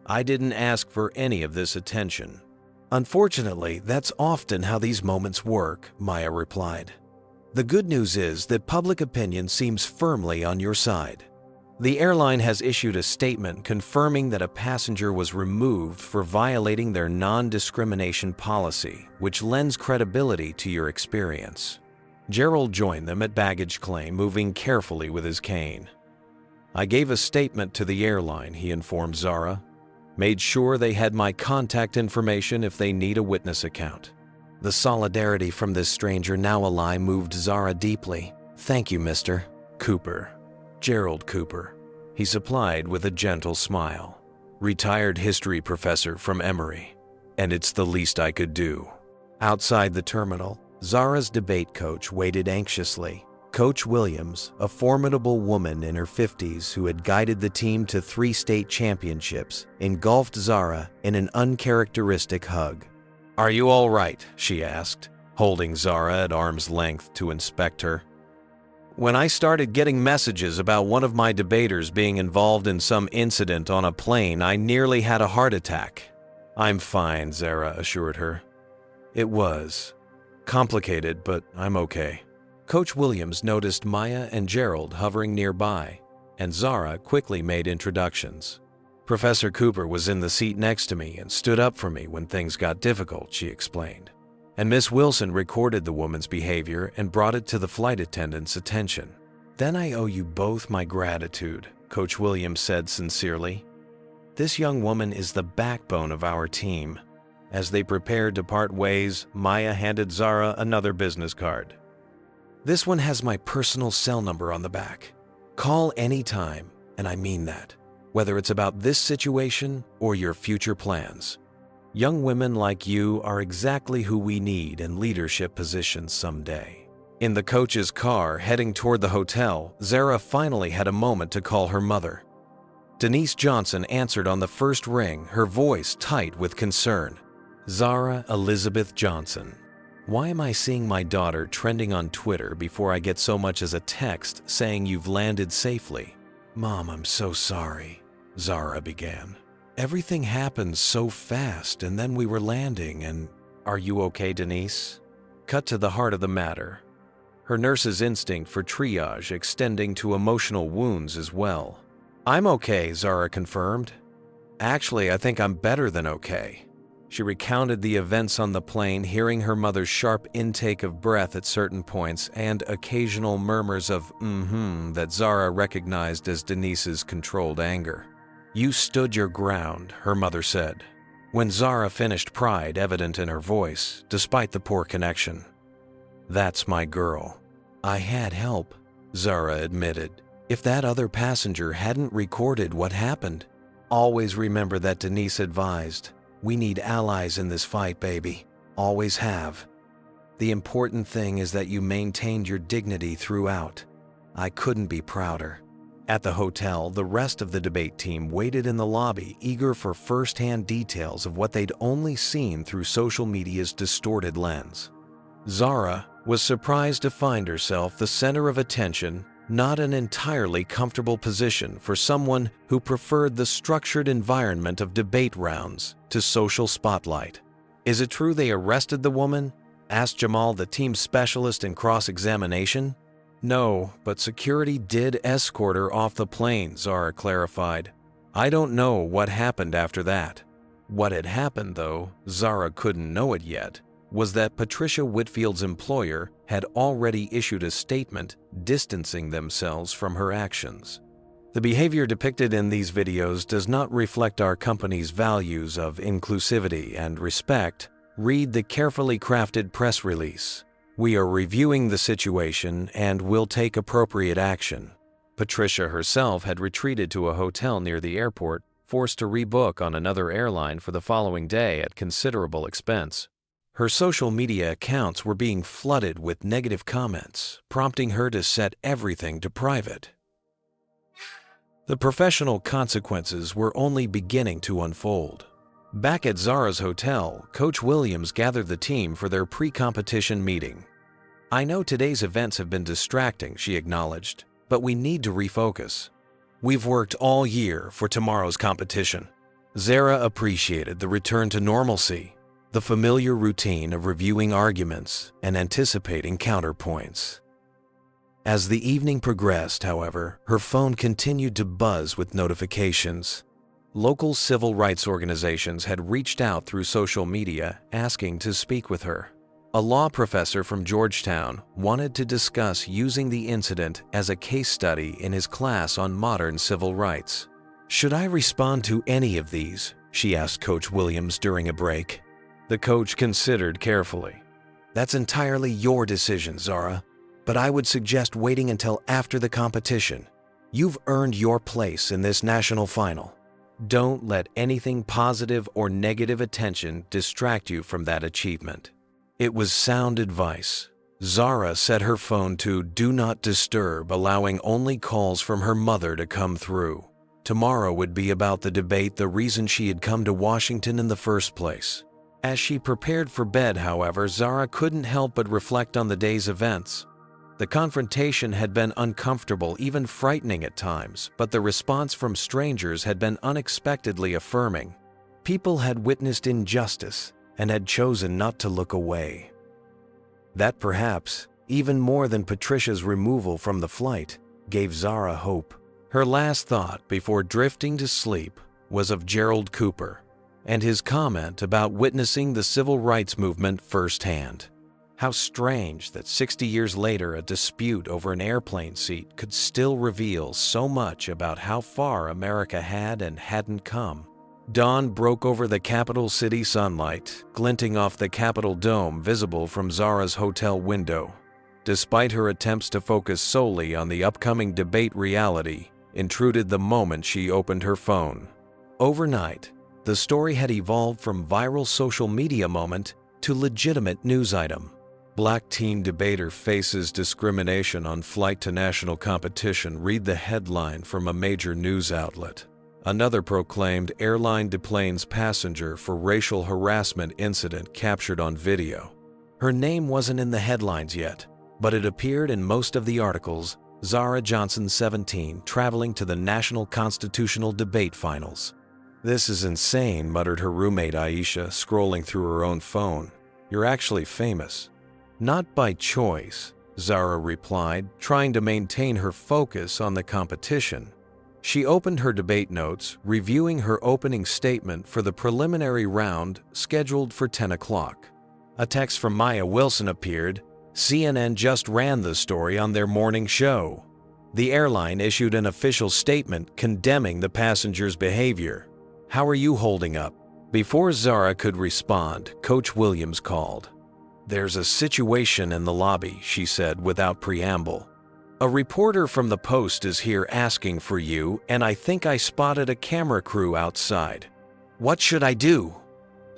"I didn't ask for any of this attention." "Unfortunately, that's often how these moments work," Maya replied. "The good news is that public opinion seems firmly on your side. The airline has issued a statement confirming that a passenger was removed for violating their non-discrimination policy, which lends credibility to your experience." Gerald joined them at baggage claim, moving carefully with his cane. "I gave a statement to the airline," he informed Zara. "Made sure they had my contact information if they need a witness account." The solidarity from this stranger now alive moved Zara deeply. "Thank you, Mr. Cooper." "Gerald Cooper," he supplied with a gentle smile. "Retired history professor from Emory. And it's the least I could do." Outside the terminal, Zara's debate coach waited anxiously. Coach Williams, a formidable woman in her 50s who had guided the team to 3 state championships, engulfed Zara in an uncharacteristic hug. "Are you all right?" she asked, holding Zara at arm's length to inspect her. "When I started getting messages about one of my debaters being involved in some incident on a plane, I nearly had a heart attack." "I'm fine," Zara assured her. "It was complicated, but I'm okay." Coach Williams noticed Maya and Gerald hovering nearby, and Zara quickly made introductions. "Professor Cooper was in the seat next to me and stood up for me when things got difficult," she explained. "And Miss Wilson recorded the woman's behavior and brought it to the flight attendant's attention." "Then I owe you both my gratitude," Coach Williams said sincerely. "This young woman is the backbone of our team." As they prepared to part ways, Maya handed Zara another business card. "This one has my personal cell number on the back. Call anytime, and I mean that, whether it's about this situation or your future plans. Young women like you are exactly who we need in leadership positions someday." In the coach's car heading toward the hotel, Zara finally had a moment to call her mother. Denise Johnson answered on the first ring, her voice tight with concern. "Zara Elizabeth Johnson. Why am I seeing my daughter trending on Twitter before I get so much as a text saying you've landed safely?" "Mom, I'm so sorry," Zara began. "Everything happened so fast, and then we were landing, and—" "Are you okay, Denise?" Cut to the heart of the matter. Her nurse's instinct for triage extending to emotional wounds as well. "I'm okay," Zara confirmed. "Actually, I think I'm better than okay." She recounted the events on the plane, hearing her mother's sharp intake of breath at certain points and occasional murmurs of that Zara recognized as Denise's controlled anger. "You stood your ground," her mother said. When Zara finished, pride evident in her voice, despite the poor connection. "That's my girl." "I had help," Zara admitted. "If that other passenger hadn't recorded what happened." "Always remember that," Denise advised. "We need allies in this fight, baby. Always have. The important thing is that you maintained your dignity throughout. I couldn't be prouder." At the hotel, the rest of the debate team waited in the lobby, eager for first-hand details of what they'd only seen through social media's distorted lens. Zara was surprised to find herself the center of attention, not an entirely comfortable position for someone who preferred the structured environment of debate rounds to social spotlight. "Is it true they arrested the woman?" asked Jamal, the team's specialist in cross-examination. "No, but security did escort her off the plane," Zara clarified. "I don't know what happened after that." What had happened, though, Zara couldn't know it yet, was that Patricia Whitfield's employer had already issued a statement distancing themselves from her actions. The behavior depicted in these videos does not reflect our company's values of inclusivity and respect. Read the carefully crafted press release. We are reviewing the situation and will take appropriate action. Patricia herself had retreated to a hotel near the airport, forced to rebook on another airline for the following day at considerable expense. Her social media accounts were being flooded with negative comments, prompting her to set everything to private. The professional consequences were only beginning to unfold. Back at Zara's hotel, Coach Williams gathered the team for their pre-competition meeting. "I know today's events have been distracting," she acknowledged, "but we need to refocus. We've worked all year for tomorrow's competition." Zara appreciated the return to normalcy, the familiar routine of reviewing arguments and anticipating counterpoints. As the evening progressed, however, her phone continued to buzz with notifications. Local civil rights organizations had reached out through social media asking to speak with her. A law professor from Georgetown wanted to discuss using the incident as a case study in his class on modern civil rights. "Should I respond to any of these?" she asked Coach Williams during a break. The coach considered carefully. "That's entirely your decision, Zara, but I would suggest waiting until after the competition. You've earned your place in this national final. Don't let anything positive or negative attention distract you from that achievement." It was sound advice. Zara set her phone to Do Not Disturb, allowing only calls from her mother to come through. Tomorrow would be about the debate, the reason she had come to Washington in the first place. As she prepared for bed, however, Zara couldn't help but reflect on the day's events. The confrontation had been uncomfortable, even frightening at times, but the response from strangers had been unexpectedly affirming. People had witnessed injustice and had chosen not to look away. That perhaps, even more than Patricia's removal from the flight, gave Zara hope. Her last thought before drifting to sleep was of Gerald Cooper and his comment about witnessing the civil rights movement firsthand. How strange that 60 years later a dispute over an airplane seat could still reveal so much about how far America had and hadn't come. Dawn broke over the capital city sunlight, glinting off the Capitol dome visible from Zara's hotel window. Despite her attempts to focus solely on the upcoming debate, reality intruded the moment she opened her phone. Overnight, the story had evolved from viral social media moment to legitimate news item. Black teen debater faces discrimination on flight to national competition. Read the headline from a major news outlet. Another proclaimed airline deplanes passenger for racial harassment incident captured on video. Her name wasn't in the headlines yet, but it appeared in most of the articles. Zara Johnson, 17, traveling to the National Constitutional Debate Finals. "This is insane," muttered her roommate Aisha, scrolling through her own phone. "You're actually famous." "Not by choice," Zara replied, trying to maintain her focus on the competition. She opened her debate notes, reviewing her opening statement for the preliminary round scheduled for 10 o'clock. A text from Maya Wilson appeared. CNN just ran the story on their morning show. The airline issued an official statement condemning the passengers' behavior. "How are you holding up?" Before Zara could respond, Coach Williams called. "There's a situation in the lobby," she said without preamble. "A reporter from the Post is here asking for you, and I think I spotted a camera crew outside." "What should I do?"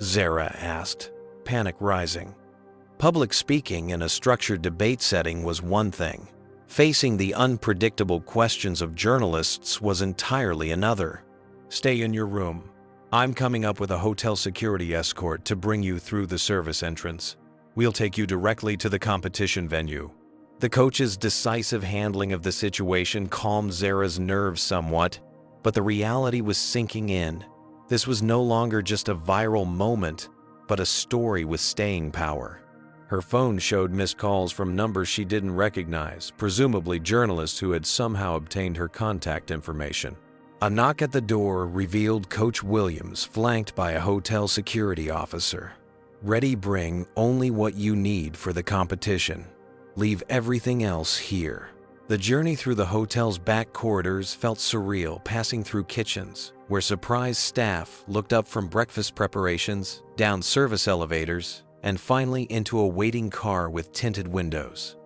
Zara asked, panic rising. Public speaking in a structured debate setting was one thing. Facing the unpredictable questions of journalists was entirely another. "Stay in your room. I'm coming up with a hotel security escort to bring you through the service entrance. We'll take you directly to the competition venue." The coach's decisive handling of the situation calmed Zara's nerves somewhat, but the reality was sinking in. This was no longer just a viral moment, but a story with staying power. Her phone showed missed calls from numbers she didn't recognize, presumably journalists who had somehow obtained her contact information. A knock at the door revealed Coach Williams, flanked by a hotel security officer. "Ready, bring only what you need for the competition. Leave everything else here." The journey through the hotel's back corridors felt surreal, passing through kitchens, where surprised staff looked up from breakfast preparations, down service elevators, and finally into a waiting car with tinted windows.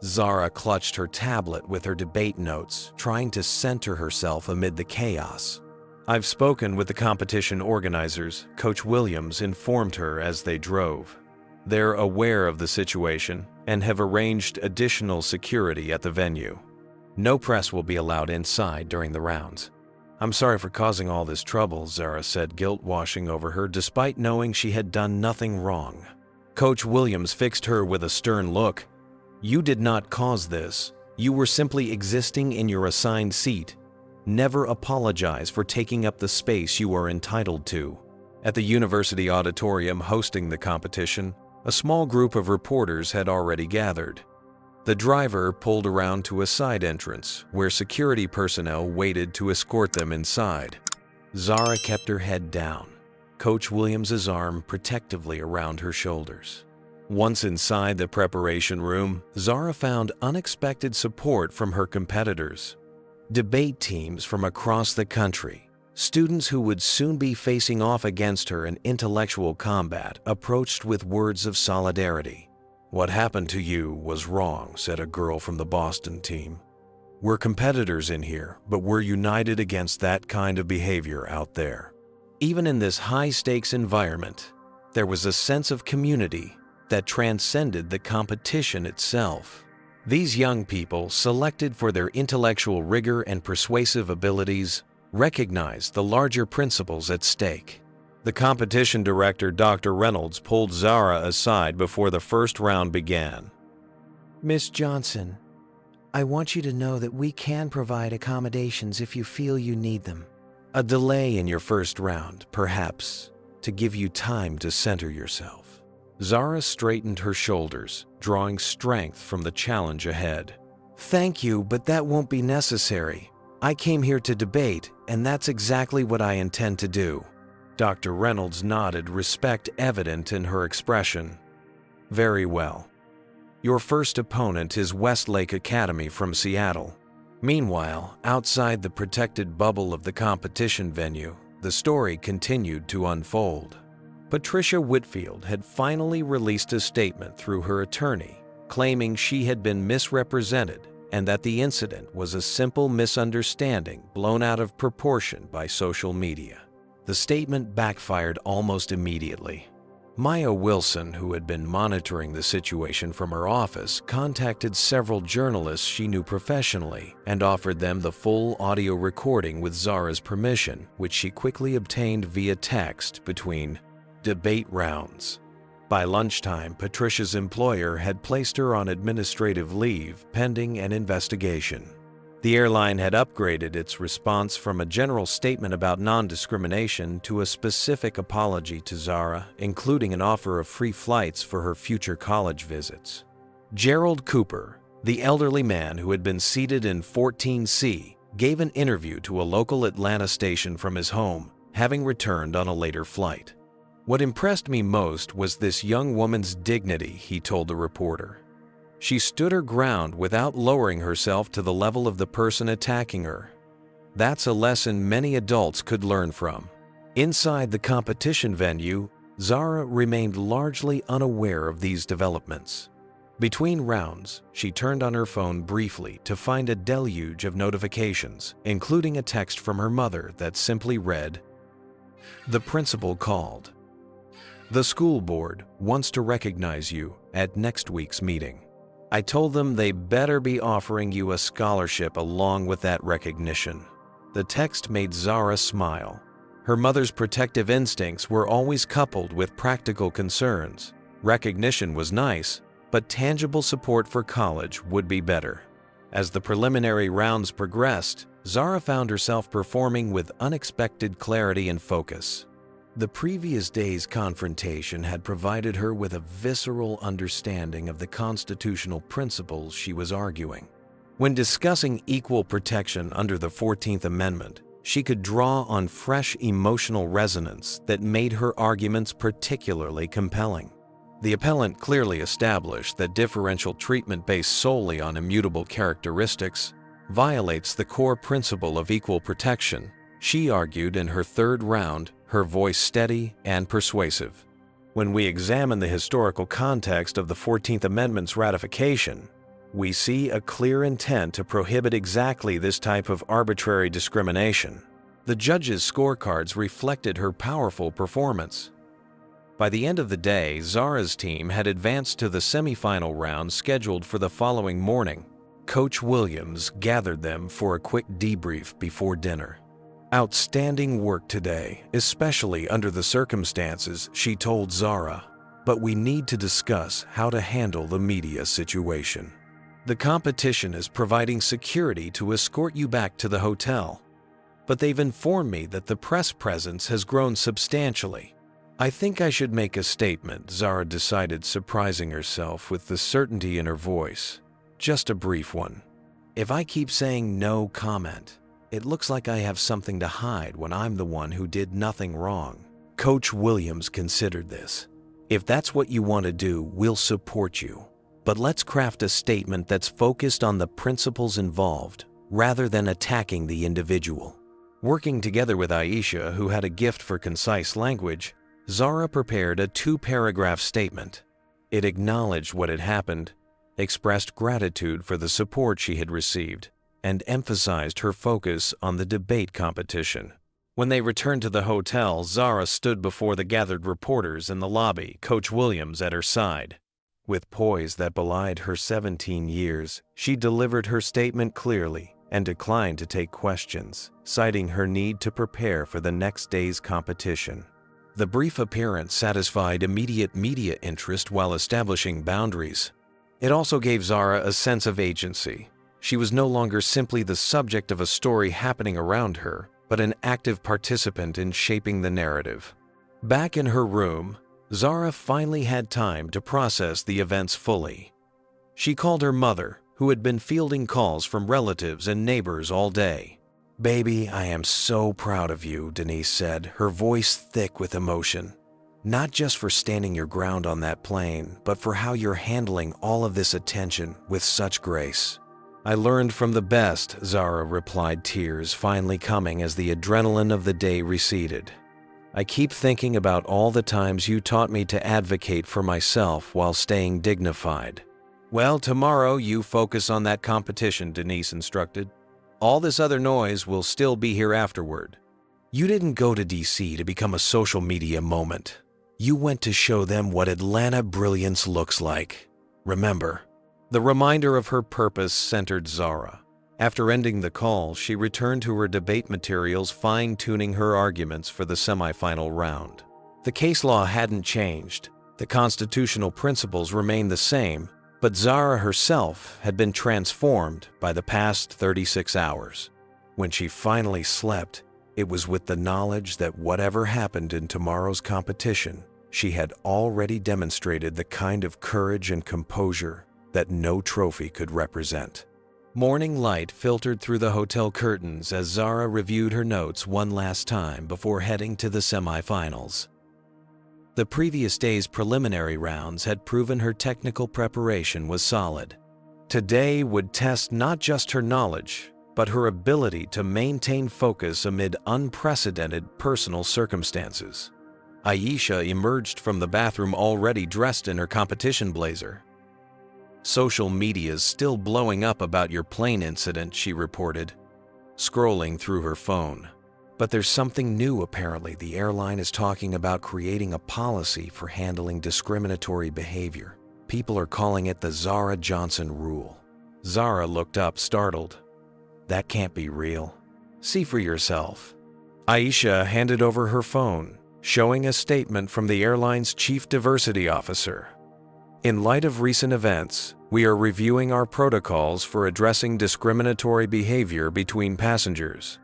Zara clutched her tablet with her debate notes, trying to center herself amid the chaos. "I've spoken with the competition organizers," Coach Williams informed her as they drove. They're aware of the situation and have arranged additional security at the venue. No press will be allowed inside during the rounds. I'm sorry for causing all this trouble, Zara said, guilt washing over her despite knowing she had done nothing wrong. Coach Williams fixed her with a stern look. You did not cause this. You were simply existing in your assigned seat. Never apologize for taking up the space you are entitled to. At the university auditorium hosting the competition, a small group of reporters had already gathered. The driver pulled around to a side entrance where security personnel waited to escort them inside. Zara kept her head down, Coach Williams's arm protectively around her shoulders. Once inside the preparation room, Zara found unexpected support from her competitors. Debate teams from across the country, students who would soon be facing off against her in intellectual combat, approached with words of solidarity. What happened to you was wrong, said a girl from the Boston team. We're competitors in here, but we're united against that kind of behavior out there. Even in this high-stakes environment, there was a sense of community that transcended the competition itself. These young people, selected for their intellectual rigor and persuasive abilities, recognized the larger principles at stake. The competition director, Dr. Reynolds, pulled Zara aside before the first round began. Miss Johnson, I want you to know that we can provide accommodations if you feel you need them. A delay in your first round, perhaps, to give you time to center yourself. Zara straightened her shoulders, drawing strength from the challenge ahead. Thank you, but that won't be necessary. I came here to debate, and that's exactly what I intend to do. Dr. Reynolds nodded, respect evident in her expression. Very well. Your first opponent is Westlake Academy from Seattle. Meanwhile, outside the protected bubble of the competition venue, the story continued to unfold. Patricia Whitfield had finally released a statement through her attorney, claiming she had been misrepresented and that the incident was a simple misunderstanding blown out of proportion by social media. The statement backfired almost immediately. Maya Wilson, who had been monitoring the situation from her office, contacted several journalists she knew professionally and offered them the full audio recording with Zara's permission, which she quickly obtained via text between debate rounds. By lunchtime, Patricia's employer had placed her on administrative leave pending an investigation. The airline had upgraded its response from a general statement about non-discrimination to a specific apology to Zara, including an offer of free flights for her future college visits. Gerald Cooper, the elderly man who had been seated in 14C, gave an interview to a local Atlanta station from his home, having returned on a later flight. What impressed me most was this young woman's dignity, he told the reporter. She stood her ground without lowering herself to the level of the person attacking her. That's a lesson many adults could learn from. Inside the competition venue, Zara remained largely unaware of these developments. Between rounds, she turned on her phone briefly to find a deluge of notifications, including a text from her mother that simply read, "The principal called. The school board wants to recognize you at next week's meeting. I told them they better be offering you a scholarship along with that recognition." The text made Zara smile. Her mother's protective instincts were always coupled with practical concerns. Recognition was nice, but tangible support for college would be better. As the preliminary rounds progressed, Zara found herself performing with unexpected clarity and focus. The previous day's confrontation had provided her with a visceral understanding of the constitutional principles she was arguing. When discussing equal protection under the 14th Amendment, she could draw on fresh emotional resonance that made her arguments particularly compelling. The appellant clearly established that differential treatment based solely on immutable characteristics violates the core principle of equal protection. She argued in her third round, her voice steady and persuasive. When we examine the historical context of the 14th Amendment's ratification, we see a clear intent to prohibit exactly this type of arbitrary discrimination. The judges' scorecards reflected her powerful performance. By the end of the day, Zara's team had advanced to the semifinal round scheduled for the following morning. Coach Williams gathered them for a quick debrief before dinner. "Outstanding work today, especially under the circumstances," she told Zara. "But we need to discuss how to handle the media situation. The competition is providing security to escort you back to the hotel. But they've informed me that the press presence has grown substantially. I think I should make a statement," Zara decided, surprising herself with the certainty in her voice. "Just a brief one. If I keep saying no comment, it looks like I have something to hide when I'm the one who did nothing wrong." Coach Williams considered this. "If that's what you want to do, we'll support you. But let's craft a statement that's focused on the principles involved, rather than attacking the individual." Working together with Aisha, who had a gift for concise language, Zara prepared a 2-paragraph statement. It acknowledged what had happened, expressed gratitude for the support she had received, and emphasized her focus on the debate competition. When they returned to the hotel, Zara stood before the gathered reporters in the lobby, Coach Williams at her side. With poise that belied her 17 years, she delivered her statement clearly and declined to take questions, citing her need to prepare for the next day's competition. The brief appearance satisfied immediate media interest while establishing boundaries. It also gave Zara a sense of agency. She was no longer simply the subject of a story happening around her, but an active participant in shaping the narrative. Back in her room, Zara finally had time to process the events fully. She called her mother, who had been fielding calls from relatives and neighbors all day. "Baby, I am so proud of you," Denise said, her voice thick with emotion. "Not just for standing your ground on that plane, but for how you're handling all of this attention with such grace." "I learned from the best," Zara replied, tears finally coming as the adrenaline of the day receded. "I keep thinking about all the times you taught me to advocate for myself while staying dignified." "Well, tomorrow you focus on that competition," Denise instructed. "All this other noise will still be here afterward." "You didn't go to DC to become a social media moment. You went to show them what Atlanta brilliance looks like. Remember." The reminder of her purpose centered Zara. After ending the call, she returned to her debate materials, fine-tuning her arguments for the semifinal round. The case law hadn't changed. The constitutional principles remained the same, but Zara herself had been transformed by the past 36 hours. When she finally slept, it was with the knowledge that whatever happened in tomorrow's competition, she had already demonstrated the kind of courage and composure that no trophy could represent. Morning light filtered through the hotel curtains as Zara reviewed her notes one last time before heading to the semifinals. The previous day's preliminary rounds had proven her technical preparation was solid. Today would test not just her knowledge, but her ability to maintain focus amid unprecedented personal circumstances. Aisha emerged from the bathroom already dressed in her competition blazer. "Social media's still blowing up about your plane incident," she reported, scrolling through her phone. "But there's something new apparently. The airline is talking about creating a policy for handling discriminatory behavior. People are calling it the Zara Johnson rule." Zara looked up, startled. "That can't be real. See for yourself." Aisha handed over her phone, showing a statement from the airline's chief diversity officer. "In light of recent events, we are reviewing our protocols for addressing discriminatory behavior between passengers.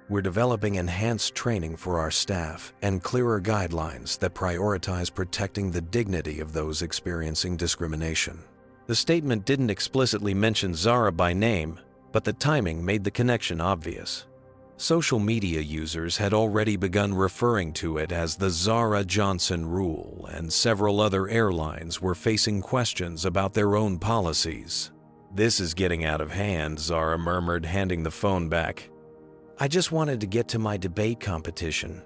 We're developing enhanced training for our staff and clearer guidelines that prioritize protecting the dignity of those experiencing discrimination." The statement didn't explicitly mention Zara by name, but the timing made the connection obvious. Social media users had already begun referring to it as the Zara Johnson rule, and several other airlines were facing questions about their own policies. "This is getting out of hand," Zara murmured, handing the phone back. "I just wanted to get to my debate competition.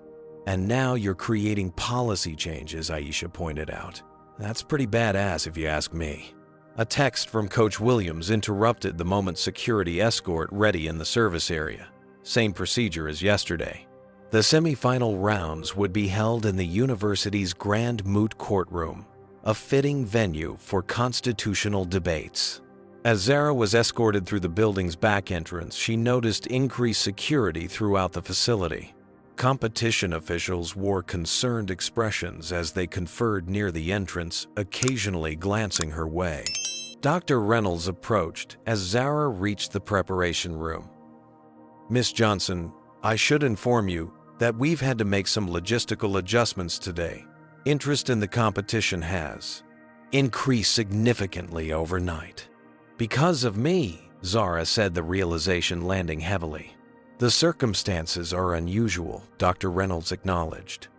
And now you're creating policy changes," Aisha pointed out. "That's pretty badass if you ask me." A text from Coach Williams interrupted the moment security escort ready in the service area. Same procedure as yesterday. The semi-final rounds would be held in the university's Grand Moot Courtroom, a fitting venue for constitutional debates. As Zara was escorted through the building's back entrance, she noticed increased security throughout the facility. Competition officials wore concerned expressions as they conferred near the entrance, occasionally glancing her way. Dr. Reynolds approached as Zara reached the preparation room. "Miss Johnson, I should inform you that we've had to make some logistical adjustments today. Interest in the competition has increased significantly overnight." "Because of me," Zara said, the realization landing heavily. "The circumstances are unusual," Dr. Reynolds acknowledged.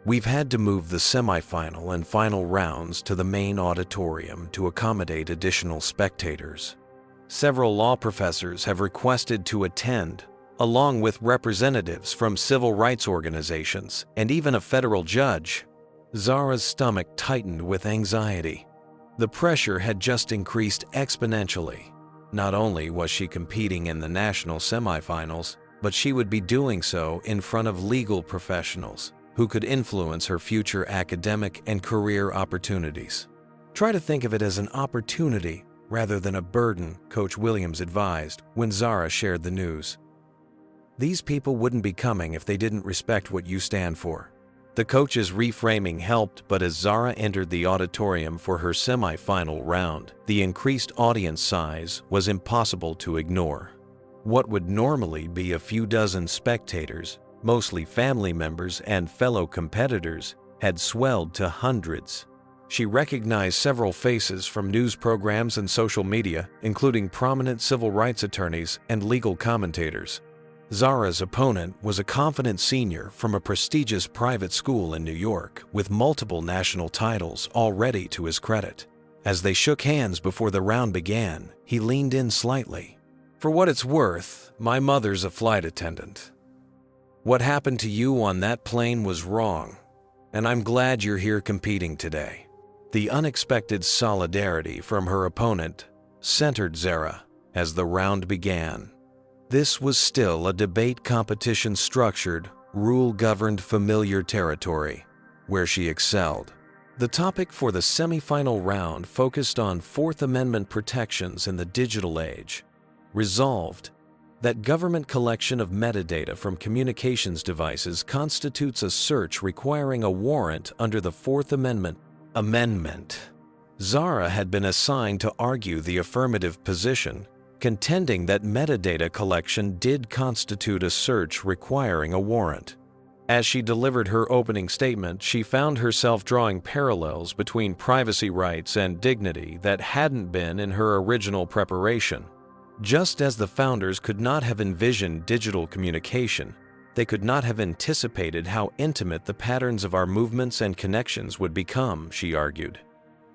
"We've had to move the semifinal and final rounds to the main auditorium to accommodate additional spectators. Several law professors have requested to attend, along with representatives from civil rights organizations and even a federal judge." Zara's stomach tightened with anxiety. The pressure had just increased exponentially. Not only was she competing in the national semifinals, but she would be doing so in front of legal professionals who could influence her future academic and career opportunities. "Try to think of it as an opportunity rather than a burden," Coach Williams advised when Zara shared the news. "These people wouldn't be coming if they didn't respect what you stand for." The coach's reframing helped, but as Zara entered the auditorium for her semi-final round, the increased audience size was impossible to ignore. What would normally be a few dozen spectators, mostly family members and fellow competitors, had swelled to hundreds. She recognized several faces from news programs and social media, including prominent civil rights attorneys and legal commentators. Zara's opponent was a confident senior from a prestigious private school in New York with multiple national titles already to his credit. As they shook hands before the round began, he leaned in slightly. "For what it's worth, my mother's a flight attendant. What happened to you on that plane was wrong, and I'm glad you're here competing today." The unexpected solidarity from her opponent centered Zara as the round began. This was still a debate competition structured, rule-governed familiar territory, where she excelled. The topic for the semifinal round focused on Fourth Amendment protections in the digital age. Resolved that government collection of metadata from communications devices constitutes a search requiring a warrant under the Fourth Amendment. Zara had been assigned to argue the affirmative position, contending that metadata collection did constitute a search requiring a warrant. As she delivered her opening statement, she found herself drawing parallels between privacy rights and dignity that hadn't been in her original preparation. Just as the founders could not have envisioned digital communication, they could not have anticipated how intimate the patterns of our movements and connections would become, she argued.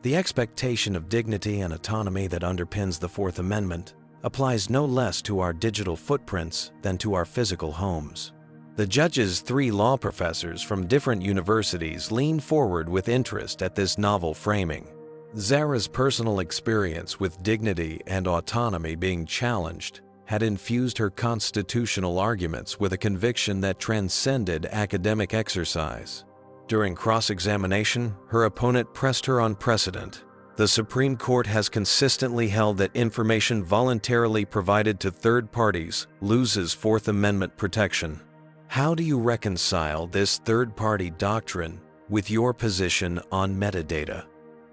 The expectation of dignity and autonomy that underpins the Fourth Amendment applies no less to our digital footprints than to our physical homes. The judge's 3 law professors from different universities leaned forward with interest at this novel framing. Zara's personal experience with dignity and autonomy being challenged had infused her constitutional arguments with a conviction that transcended academic exercise. During cross-examination, her opponent pressed her on precedent. The Supreme Court has consistently held that information voluntarily provided to third parties loses Fourth Amendment protection. How do you reconcile this third-party doctrine with your position on metadata?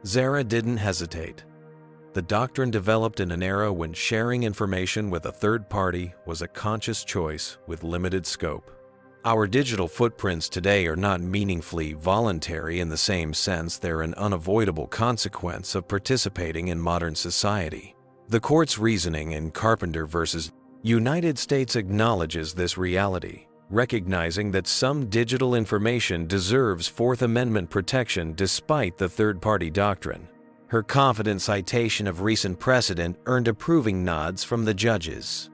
Zara didn't hesitate. The doctrine developed in an era when sharing information with a third party was a conscious choice with limited scope. Our digital footprints today are not meaningfully voluntary in the same sense they're an unavoidable consequence of participating in modern society. The court's reasoning in Carpenter v. United States acknowledges this reality, recognizing that some digital information deserves Fourth Amendment protection despite the third-party doctrine. Her confident citation of recent precedent earned approving nods from the judges.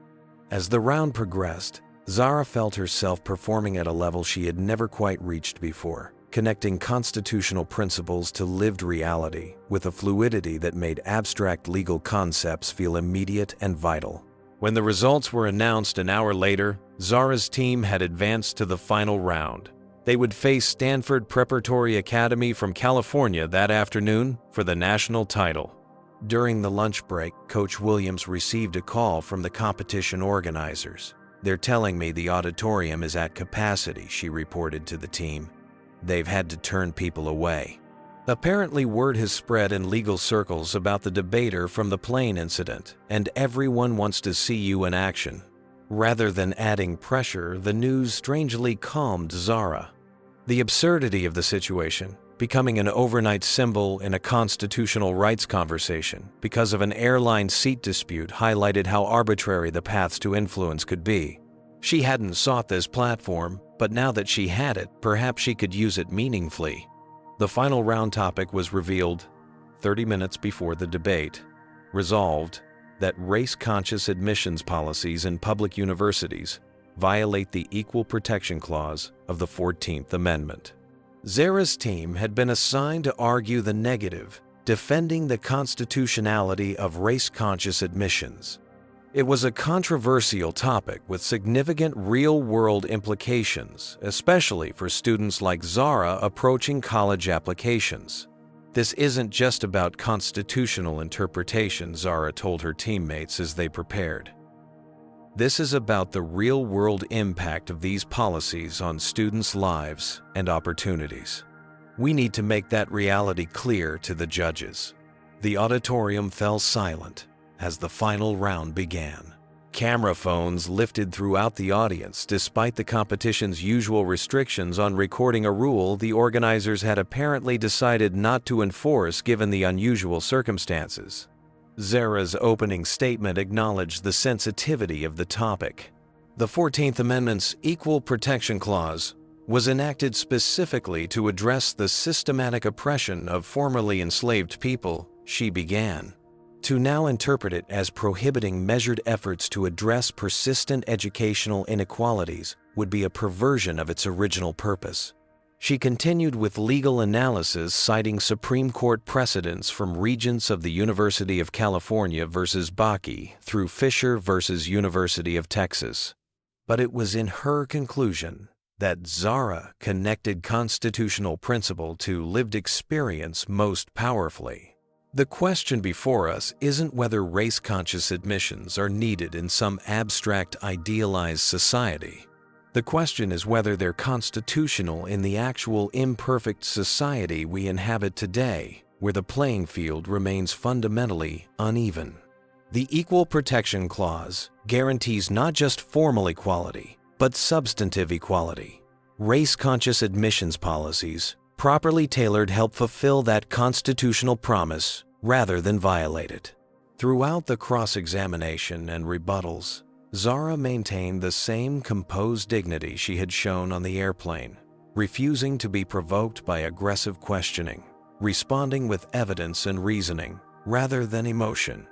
As the round progressed, Zara felt herself performing at a level she had never quite reached before, connecting constitutional principles to lived reality with a fluidity that made abstract legal concepts feel immediate and vital. When the results were announced an hour later, Zara's team had advanced to the final round. They would face Stanford Preparatory Academy from California that afternoon for the national title. During the lunch break, Coach Williams received a call from the competition organizers. "They're telling me the auditorium is at capacity," she reported to the team. "They've had to turn people away." Apparently, word has spread in legal circles about the debater from the plane incident, and everyone wants to see you in action. Rather than adding pressure, the news strangely calmed Zara. The absurdity of the situation, becoming an overnight symbol in a constitutional rights conversation because of an airline seat dispute, highlighted how arbitrary the paths to influence could be. She hadn't sought this platform, but now that she had it, perhaps she could use it meaningfully. The final round topic was revealed 30 minutes before the debate. Resolved that race-conscious admissions policies in public universities violate the Equal Protection Clause of the 14th Amendment. Zara's team had been assigned to argue the negative, defending the constitutionality of race-conscious admissions. It was a controversial topic with significant real-world implications, especially for students like Zara approaching college applications. "This isn't just about constitutional interpretation," Zara told her teammates as they prepared. "This is about the real-world impact of these policies on students' lives and opportunities. We need to make that reality clear to the judges." The auditorium fell silent as the final round began. Camera phones lifted throughout the audience. Despite the competition's usual restrictions on recording a rule the organizers had apparently decided not to enforce given the unusual circumstances. Zara's opening statement acknowledged the sensitivity of the topic. The 14th Amendment's Equal Protection Clause was enacted specifically to address the systematic oppression of formerly enslaved people, she began. To now interpret it as prohibiting measured efforts to address persistent educational inequalities would be a perversion of its original purpose. She continued with legal analysis citing Supreme Court precedents from Regents of the University of California versus Bakke through Fisher versus University of Texas. But it was in her conclusion that Zara connected constitutional principle to lived experience most powerfully. The question before us isn't whether race-conscious admissions are needed in some abstract, idealized society. The question is whether they're constitutional in the actual imperfect society we inhabit today, where the playing field remains fundamentally uneven. The Equal Protection Clause guarantees not just formal equality, but substantive equality. Race-conscious admissions policies, properly tailored, help fulfill that constitutional promise rather than violate it. Throughout the cross-examination and rebuttals, Zara maintained the same composed dignity she had shown on the airplane, refusing to be provoked by aggressive questioning, responding with evidence and reasoning rather than emotion,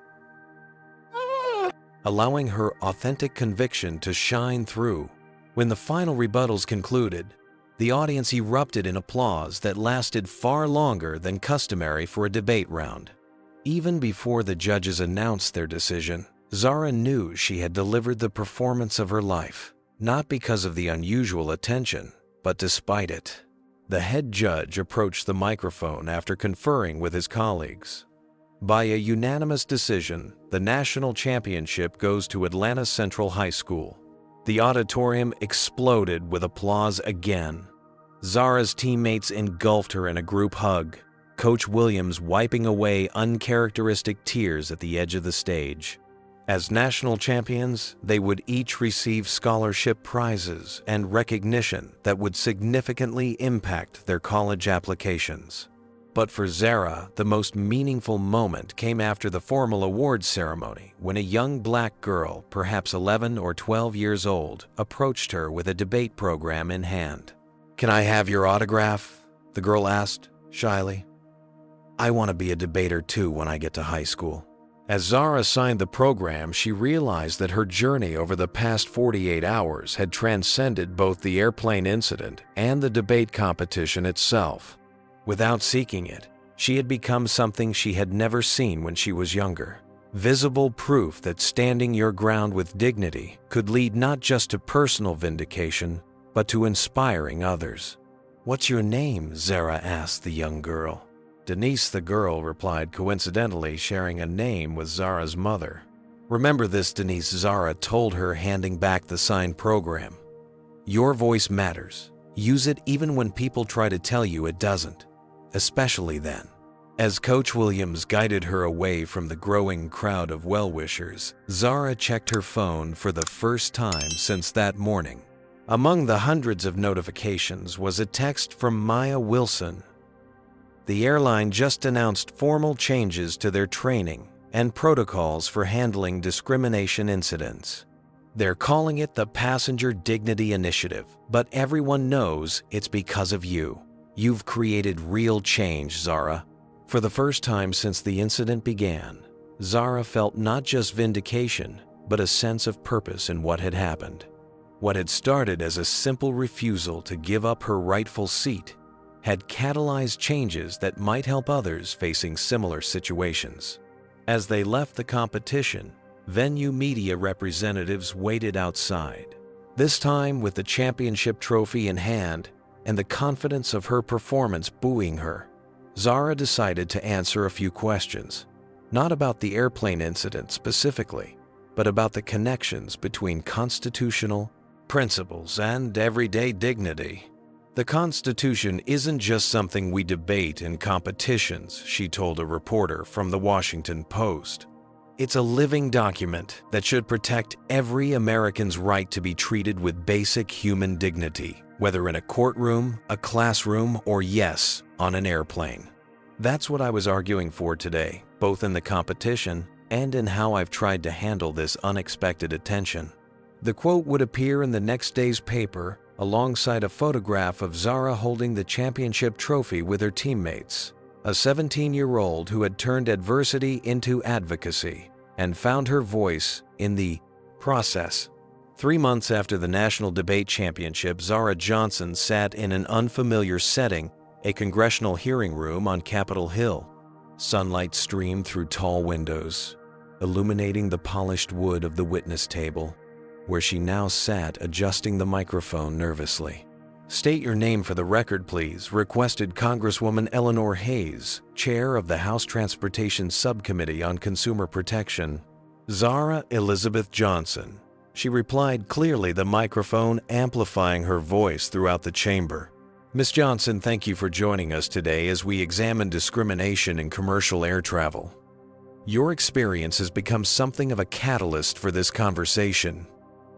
allowing her authentic conviction to shine through. When the final rebuttals concluded, the audience erupted in applause that lasted far longer than customary for a debate round. Even before the judges announced their decision, Zara knew she had delivered the performance of her life, not because of the unusual attention, but despite it. The head judge approached the microphone after conferring with his colleagues. By a unanimous decision, the national championship goes to Atlanta Central High School. The auditorium exploded with applause again. Zara's teammates engulfed her in a group hug, Coach Williams wiping away uncharacteristic tears at the edge of the stage. As national champions, they would each receive scholarship prizes and recognition that would significantly impact their college applications. But for Zara, the most meaningful moment came after the formal awards ceremony when a young black girl, perhaps 11 or 12 years old, approached her with a debate program in hand. "Can I have your autograph?" the girl asked, shyly. "I want to be a debater too when I get to high school." As Zara signed the program, she realized that her journey over the past 48 hours had transcended both the airplane incident and the debate competition itself. Without seeking it, she had become something she had never seen when she was younger. visible proof that standing your ground with dignity could lead not just to personal vindication, but to inspiring others. "What's your name?" Zara asked the young girl. Denise, the girl, replied, coincidentally sharing a name with Zara's mother. "Remember this, Denise," Zara told her, handing back the signed program. "Your voice matters. Use it even when people try to tell you it doesn't, especially then." As Coach Williams guided her away from the growing crowd of well-wishers, Zara checked her phone for the first time since that morning. Among the hundreds of notifications was a text from Maya Wilson. The airline just announced formal changes to their training and protocols for handling discrimination incidents. They're calling it the Passenger Dignity Initiative, but everyone knows it's because of you. You've created real change, Zara. For the first time since the incident began, Zara felt not just vindication, but a sense of purpose in what had happened. What had started as a simple refusal to give up her rightful seat had catalyzed changes that might help others facing similar situations. As they left the competition, venue media representatives waited outside, this time with the championship trophy in hand and the confidence of her performance buoying her. Zara decided to answer a few questions, not about the airplane incident specifically, but about the connections between constitutional principles and everyday dignity. "The Constitution isn't just something we debate in competitions," she told a reporter from the Washington Post. "It's a living document that should protect every American's right to be treated with basic human dignity, whether in a courtroom, a classroom, or yes, on an airplane." That's what I was arguing for today, both in the competition and in how I've tried to handle this unexpected attention. The quote would appear in the next day's paper alongside a photograph of Zara holding the championship trophy with her teammates, a 17-year-old who had turned adversity into advocacy and found her voice in the process. 3 months after the National Debate Championship, Zara Johnson sat in an unfamiliar setting, a congressional hearing room on Capitol Hill. Sunlight streamed through tall windows, illuminating the polished wood of the witness table, where she now sat adjusting the microphone nervously. "State your name for the record, please," requested Congresswoman Eleanor Hayes, chair of the House Transportation Subcommittee on Consumer Protection. "Zara Elizabeth Johnson," she replied clearly, the microphone amplifying her voice throughout the chamber. "Ms. Johnson, thank you for joining us today as we examine discrimination in commercial air travel. Your experience has become something of a catalyst for this conversation.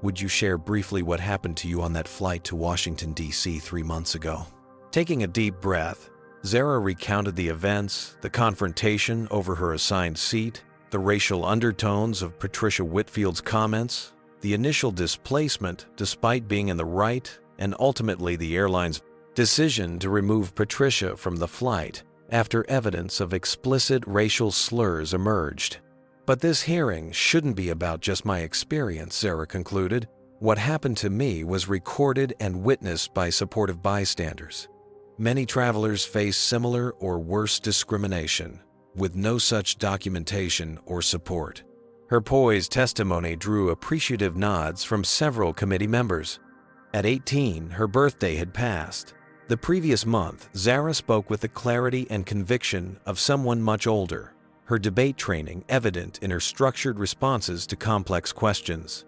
Would you share briefly what happened to you on that flight to Washington, D.C. 3 months ago?" Taking a deep breath, Zara recounted the events, the confrontation over her assigned seat, the racial undertones of Patricia Whitfield's comments, the initial displacement despite being in the right, and ultimately the airline's decision to remove Patricia from the flight after evidence of explicit racial slurs emerged. "But this hearing shouldn't be about just my experience," Zara concluded. "What happened to me was recorded and witnessed by supportive bystanders. Many travelers face similar or worse discrimination, with no such documentation or support." Her poised testimony drew appreciative nods from several committee members. At 18, her birthday had passed. The previous month, Zara spoke with the clarity and conviction of someone much older, her debate training evident in her structured responses to complex questions.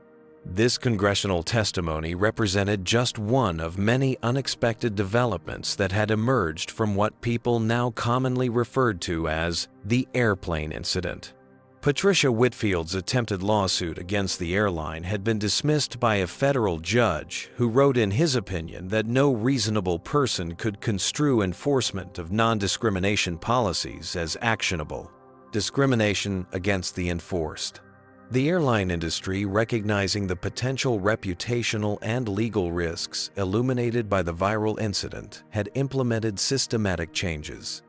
This congressional testimony represented just one of many unexpected developments that had emerged from what people now commonly referred to as the airplane incident. Patricia Whitfield's attempted lawsuit against the airline had been dismissed by a federal judge who wrote in his opinion that no reasonable person could construe enforcement of non-discrimination policies as actionable. Discrimination against the enforced. The airline industry, recognizing the potential reputational and legal risks illuminated by the viral incident, had implemented systematic changes.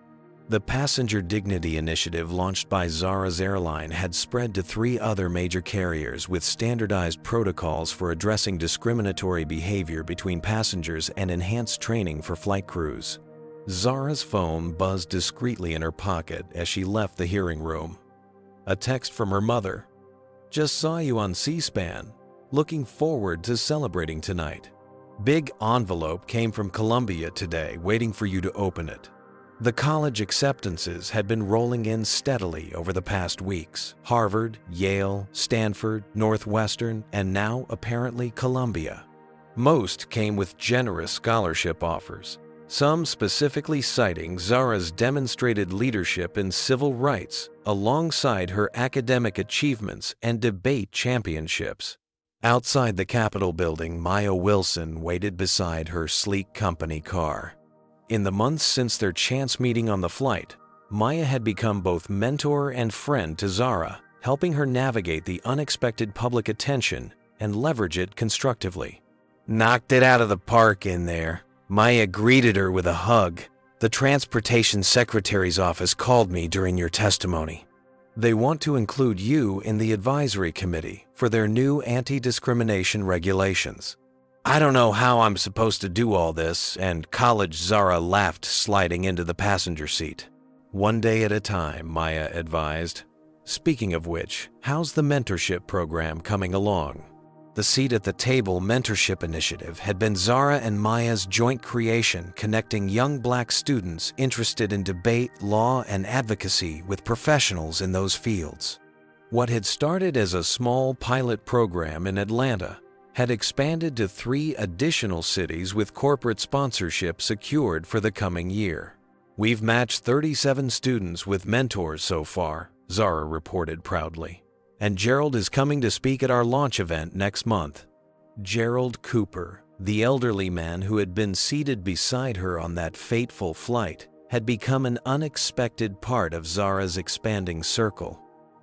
The Passenger Dignity Initiative launched by Zara's airline had spread to 3 other major carriers with standardized protocols for addressing discriminatory behavior between passengers and enhanced training for flight crews. Zara's phone buzzed discreetly in her pocket as she left the hearing room. A text from her mother. Just saw you on C-SPAN. Looking forward to celebrating tonight. Big envelope came from Columbia today, waiting for you to open it. The college acceptances had been rolling in steadily over the past weeks. Harvard, Yale, Stanford, Northwestern, and now apparently Columbia. Most came with generous scholarship offers, some specifically citing Zara's demonstrated leadership in civil rights alongside her academic achievements and debate championships. Outside the Capitol building, Maya Wilson waited beside her sleek company car. In the months since their chance meeting on the flight, Maya had become both mentor and friend to Zara, helping her navigate the unexpected public attention and leverage it constructively. Knocked it out of the park in there. Maya greeted her with a hug. The transportation secretary's office called me during your testimony. They want to include you in the advisory committee for their new anti-discrimination regulations. I don't know how I'm supposed to do all this, and college Zara laughed, sliding into the passenger seat. One day at a time, Maya advised. Speaking of which, how's the mentorship program coming along? The Seat at the Table mentorship initiative had been Zara and Maya's joint creation, connecting young Black students interested in debate, law, and advocacy with professionals in those fields. What had started as a small pilot program in Atlanta had expanded to 3 additional cities with corporate sponsorship secured for the coming year. We've matched 37 students with mentors so far, Zara reported proudly. And Gerald is coming to speak at our launch event next month. Gerald Cooper, the elderly man who had been seated beside her on that fateful flight, had become an unexpected part of Zara's expanding circle.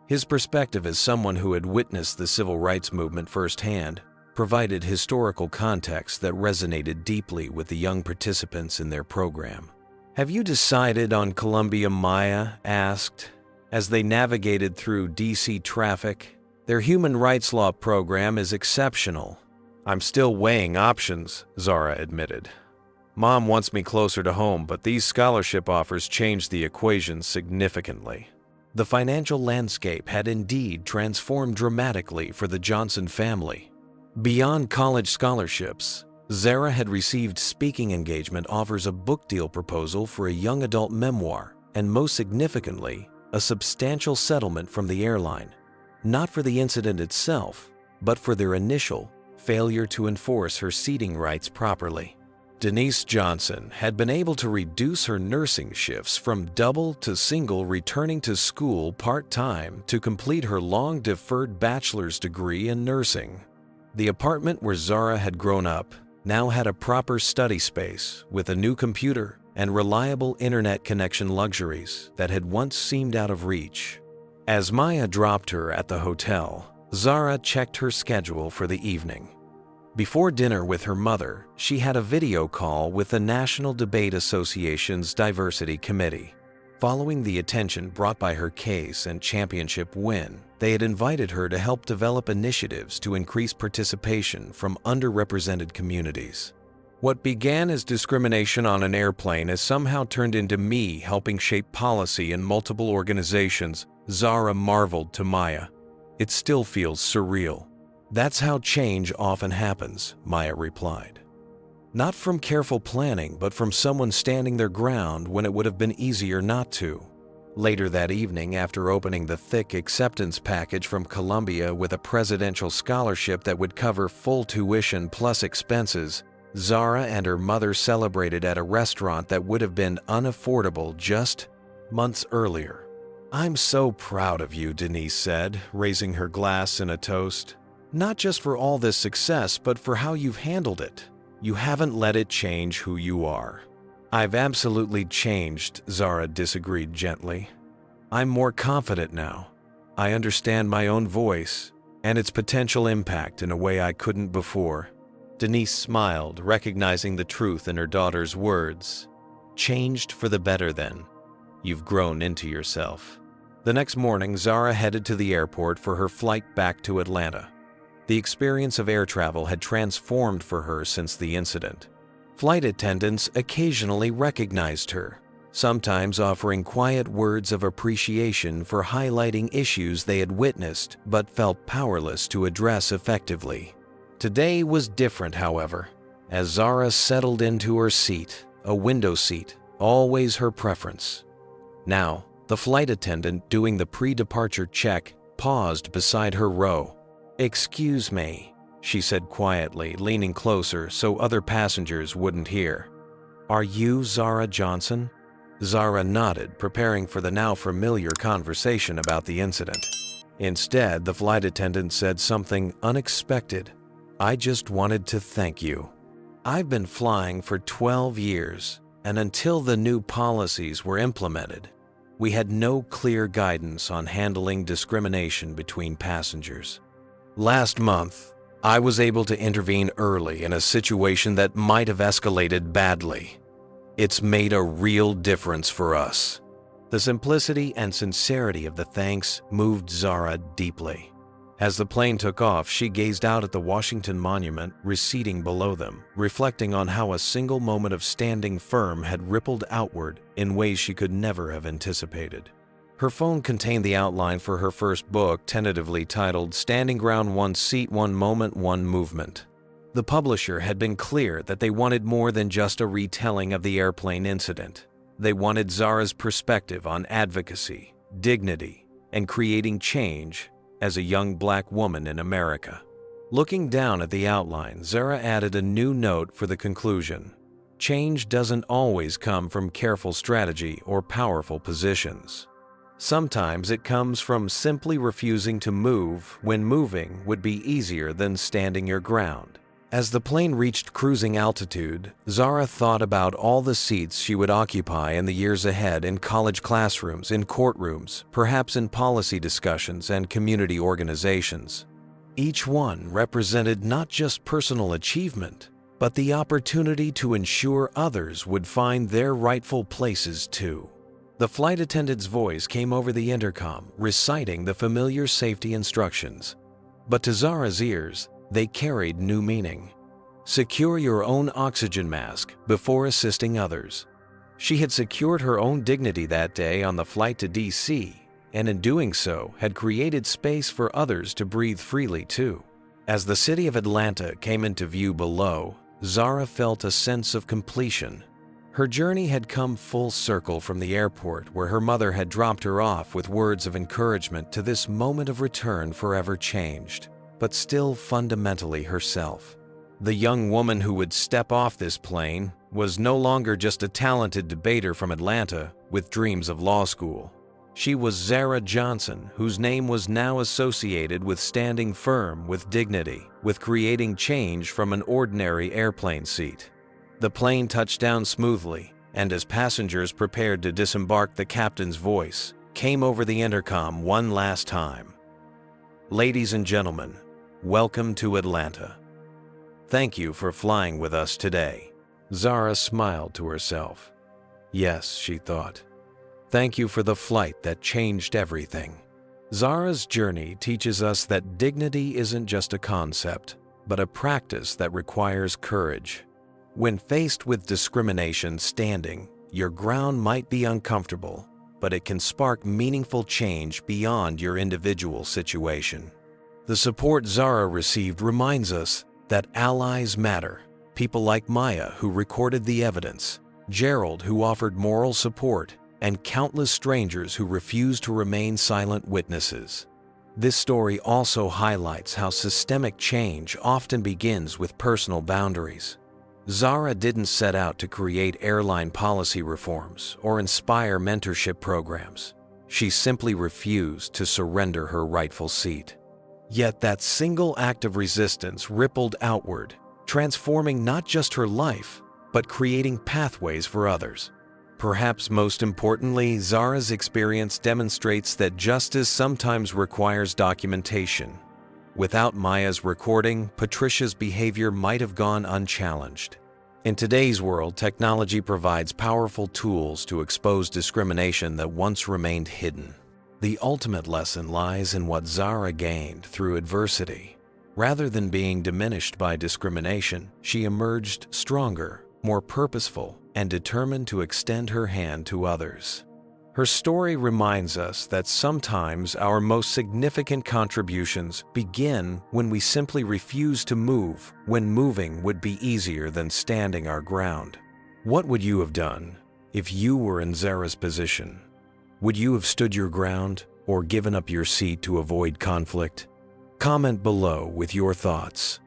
His perspective as someone who had witnessed the civil rights movement firsthand provided historical context that resonated deeply with the young participants in their program. Have you decided on Columbia? Maya asked. As they navigated through D.C. traffic, their human rights law program is exceptional. I'm still weighing options, Zara admitted. Mom wants me closer to home, but these scholarship offers change the equation significantly. The financial landscape had indeed transformed dramatically for the Johnson family. Beyond college scholarships, Zara had received speaking engagement offers, a book deal proposal for a young adult memoir, and most significantly, a substantial settlement from the airline, not for the incident itself, but for their initial failure to enforce her seating rights properly. Denise Johnson had been able to reduce her nursing shifts from double to single, returning to school part-time to complete her long-deferred bachelor's degree in nursing. The apartment where Zara had grown up now had a proper study space with a new computer and reliable internet connection, luxuries that had once seemed out of reach. As Maya dropped her at the hotel, Zara checked her schedule for the evening. Before dinner with her mother, she had a video call with the National Debate Association's Diversity Committee. Following the attention brought by her case and championship win, they had invited her to help develop initiatives to increase participation from underrepresented communities. What began as discrimination on an airplane has somehow turned into me helping shape policy in multiple organizations, Zara marveled to Maya. It still feels surreal. That's how change often happens, Maya replied. Not from careful planning, but from someone standing their ground when it would have been easier not to. Later that evening, after opening the thick acceptance package from Columbia with a presidential scholarship that would cover full tuition plus expenses, Zara and her mother celebrated at a restaurant that would have been unaffordable just months earlier. I'm so proud of you, Denise said, raising her glass in a toast. Not just for all this success, but for how you've handled it. You haven't let it change who you are. I've absolutely changed, Zara disagreed gently. I'm more confident now. I understand my own voice and its potential impact in a way I couldn't before. Denise smiled, recognizing the truth in her daughter's words. Changed for the better then. You've grown into yourself. The next morning, Zara headed to the airport for her flight back to Atlanta. The experience of air travel had transformed for her since the incident. Flight attendants occasionally recognized her, sometimes offering quiet words of appreciation for highlighting issues they had witnessed but felt powerless to address effectively. Today was different, however. As Zara settled into her seat, a window seat, always her preference. Now, the flight attendant doing the pre-departure check paused beside her row. "Excuse me," she said quietly, leaning closer so other passengers wouldn't hear. "Are you Zara Johnson?" Zara nodded, preparing for the now familiar conversation about the incident. Instead, the flight attendant said something unexpected. "I just wanted to thank you. I've been flying for 12 years, and until the new policies were implemented, we had no clear guidance on handling discrimination between passengers. Last month, I was able to intervene early in a situation that might have escalated badly. It's made a real difference for us." The simplicity and sincerity of the thanks moved Zara deeply. As the plane took off, she gazed out at the Washington Monument receding below them, reflecting on how a single moment of standing firm had rippled outward in ways she could never have anticipated. Her phone contained the outline for her first book, tentatively titled Standing Ground, One Seat, One Moment, One Movement. The publisher had been clear that they wanted more than just a retelling of the airplane incident. They wanted Zara's perspective on advocacy, dignity, and creating change as a young Black woman in America. Looking down at the outline, Zara added a new note for the conclusion. Change doesn't always come from careful strategy or powerful positions. Sometimes it comes from simply refusing to move when moving would be easier than standing your ground. As the plane reached cruising altitude, Zara thought about all the seats she would occupy in the years ahead in college classrooms, in courtrooms, perhaps in policy discussions and community organizations. Each one represented not just personal achievement, but the opportunity to ensure others would find their rightful places too. The flight attendant's voice came over the intercom, reciting the familiar safety instructions. But to Zara's ears, they carried new meaning. Secure your own oxygen mask before assisting others. She had secured her own dignity that day on the flight to D.C., and in doing so had created space for others to breathe freely too. As the city of Atlanta came into view below, Zara felt a sense of completion. Her journey had come full circle from the airport where her mother had dropped her off with words of encouragement to this moment of return forever changed, but still fundamentally herself. The young woman who would step off this plane was no longer just a talented debater from Atlanta with dreams of law school. She was Zara Johnson, whose name was now associated with standing firm with dignity, with creating change from an ordinary airplane seat. The plane touched down smoothly, and as passengers prepared to disembark, the captain's voice came over the intercom one last time. "Ladies and gentlemen, welcome to Atlanta. Thank you for flying with us today." Zara smiled to herself. Yes, she thought. Thank you for the flight that changed everything. Zara's journey teaches us that dignity isn't just a concept, but a practice that requires courage. When faced with discrimination, standing your ground might be uncomfortable, but it can spark meaningful change beyond your individual situation. The support Zara received reminds us that allies matter. People like Maya, who recorded the evidence, Gerald, who offered moral support, and countless strangers who refused to remain silent witnesses. This story also highlights how systemic change often begins with personal boundaries. Zara didn't set out to create airline policy reforms or inspire mentorship programs. She simply refused to surrender her rightful seat. Yet that single act of resistance rippled outward, transforming not just her life, but creating pathways for others. Perhaps most importantly, Zara's experience demonstrates that justice sometimes requires documentation. Without Maya's recording, Patricia's behavior might have gone unchallenged. In today's world, technology provides powerful tools to expose discrimination that once remained hidden. The ultimate lesson lies in what Zara gained through adversity. Rather than being diminished by discrimination, she emerged stronger, more purposeful, and determined to extend her hand to others. Her story reminds us that sometimes our most significant contributions begin when we simply refuse to move when moving would be easier than standing our ground. What would you have done if you were in Zara's position? Would you have stood your ground or given up your seat to avoid conflict? Comment below with your thoughts.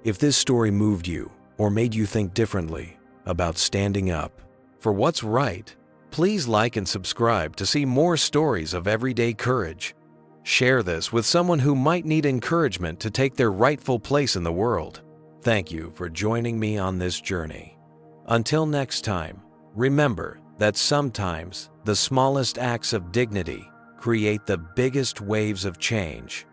If this story moved you or made you think differently about standing up for what's right, please like and subscribe to see more stories of everyday courage. Share this with someone who might need encouragement to take their rightful place in the world. Thank you for joining me on this journey. Until next time, remember that sometimes the smallest acts of dignity create the biggest waves of change.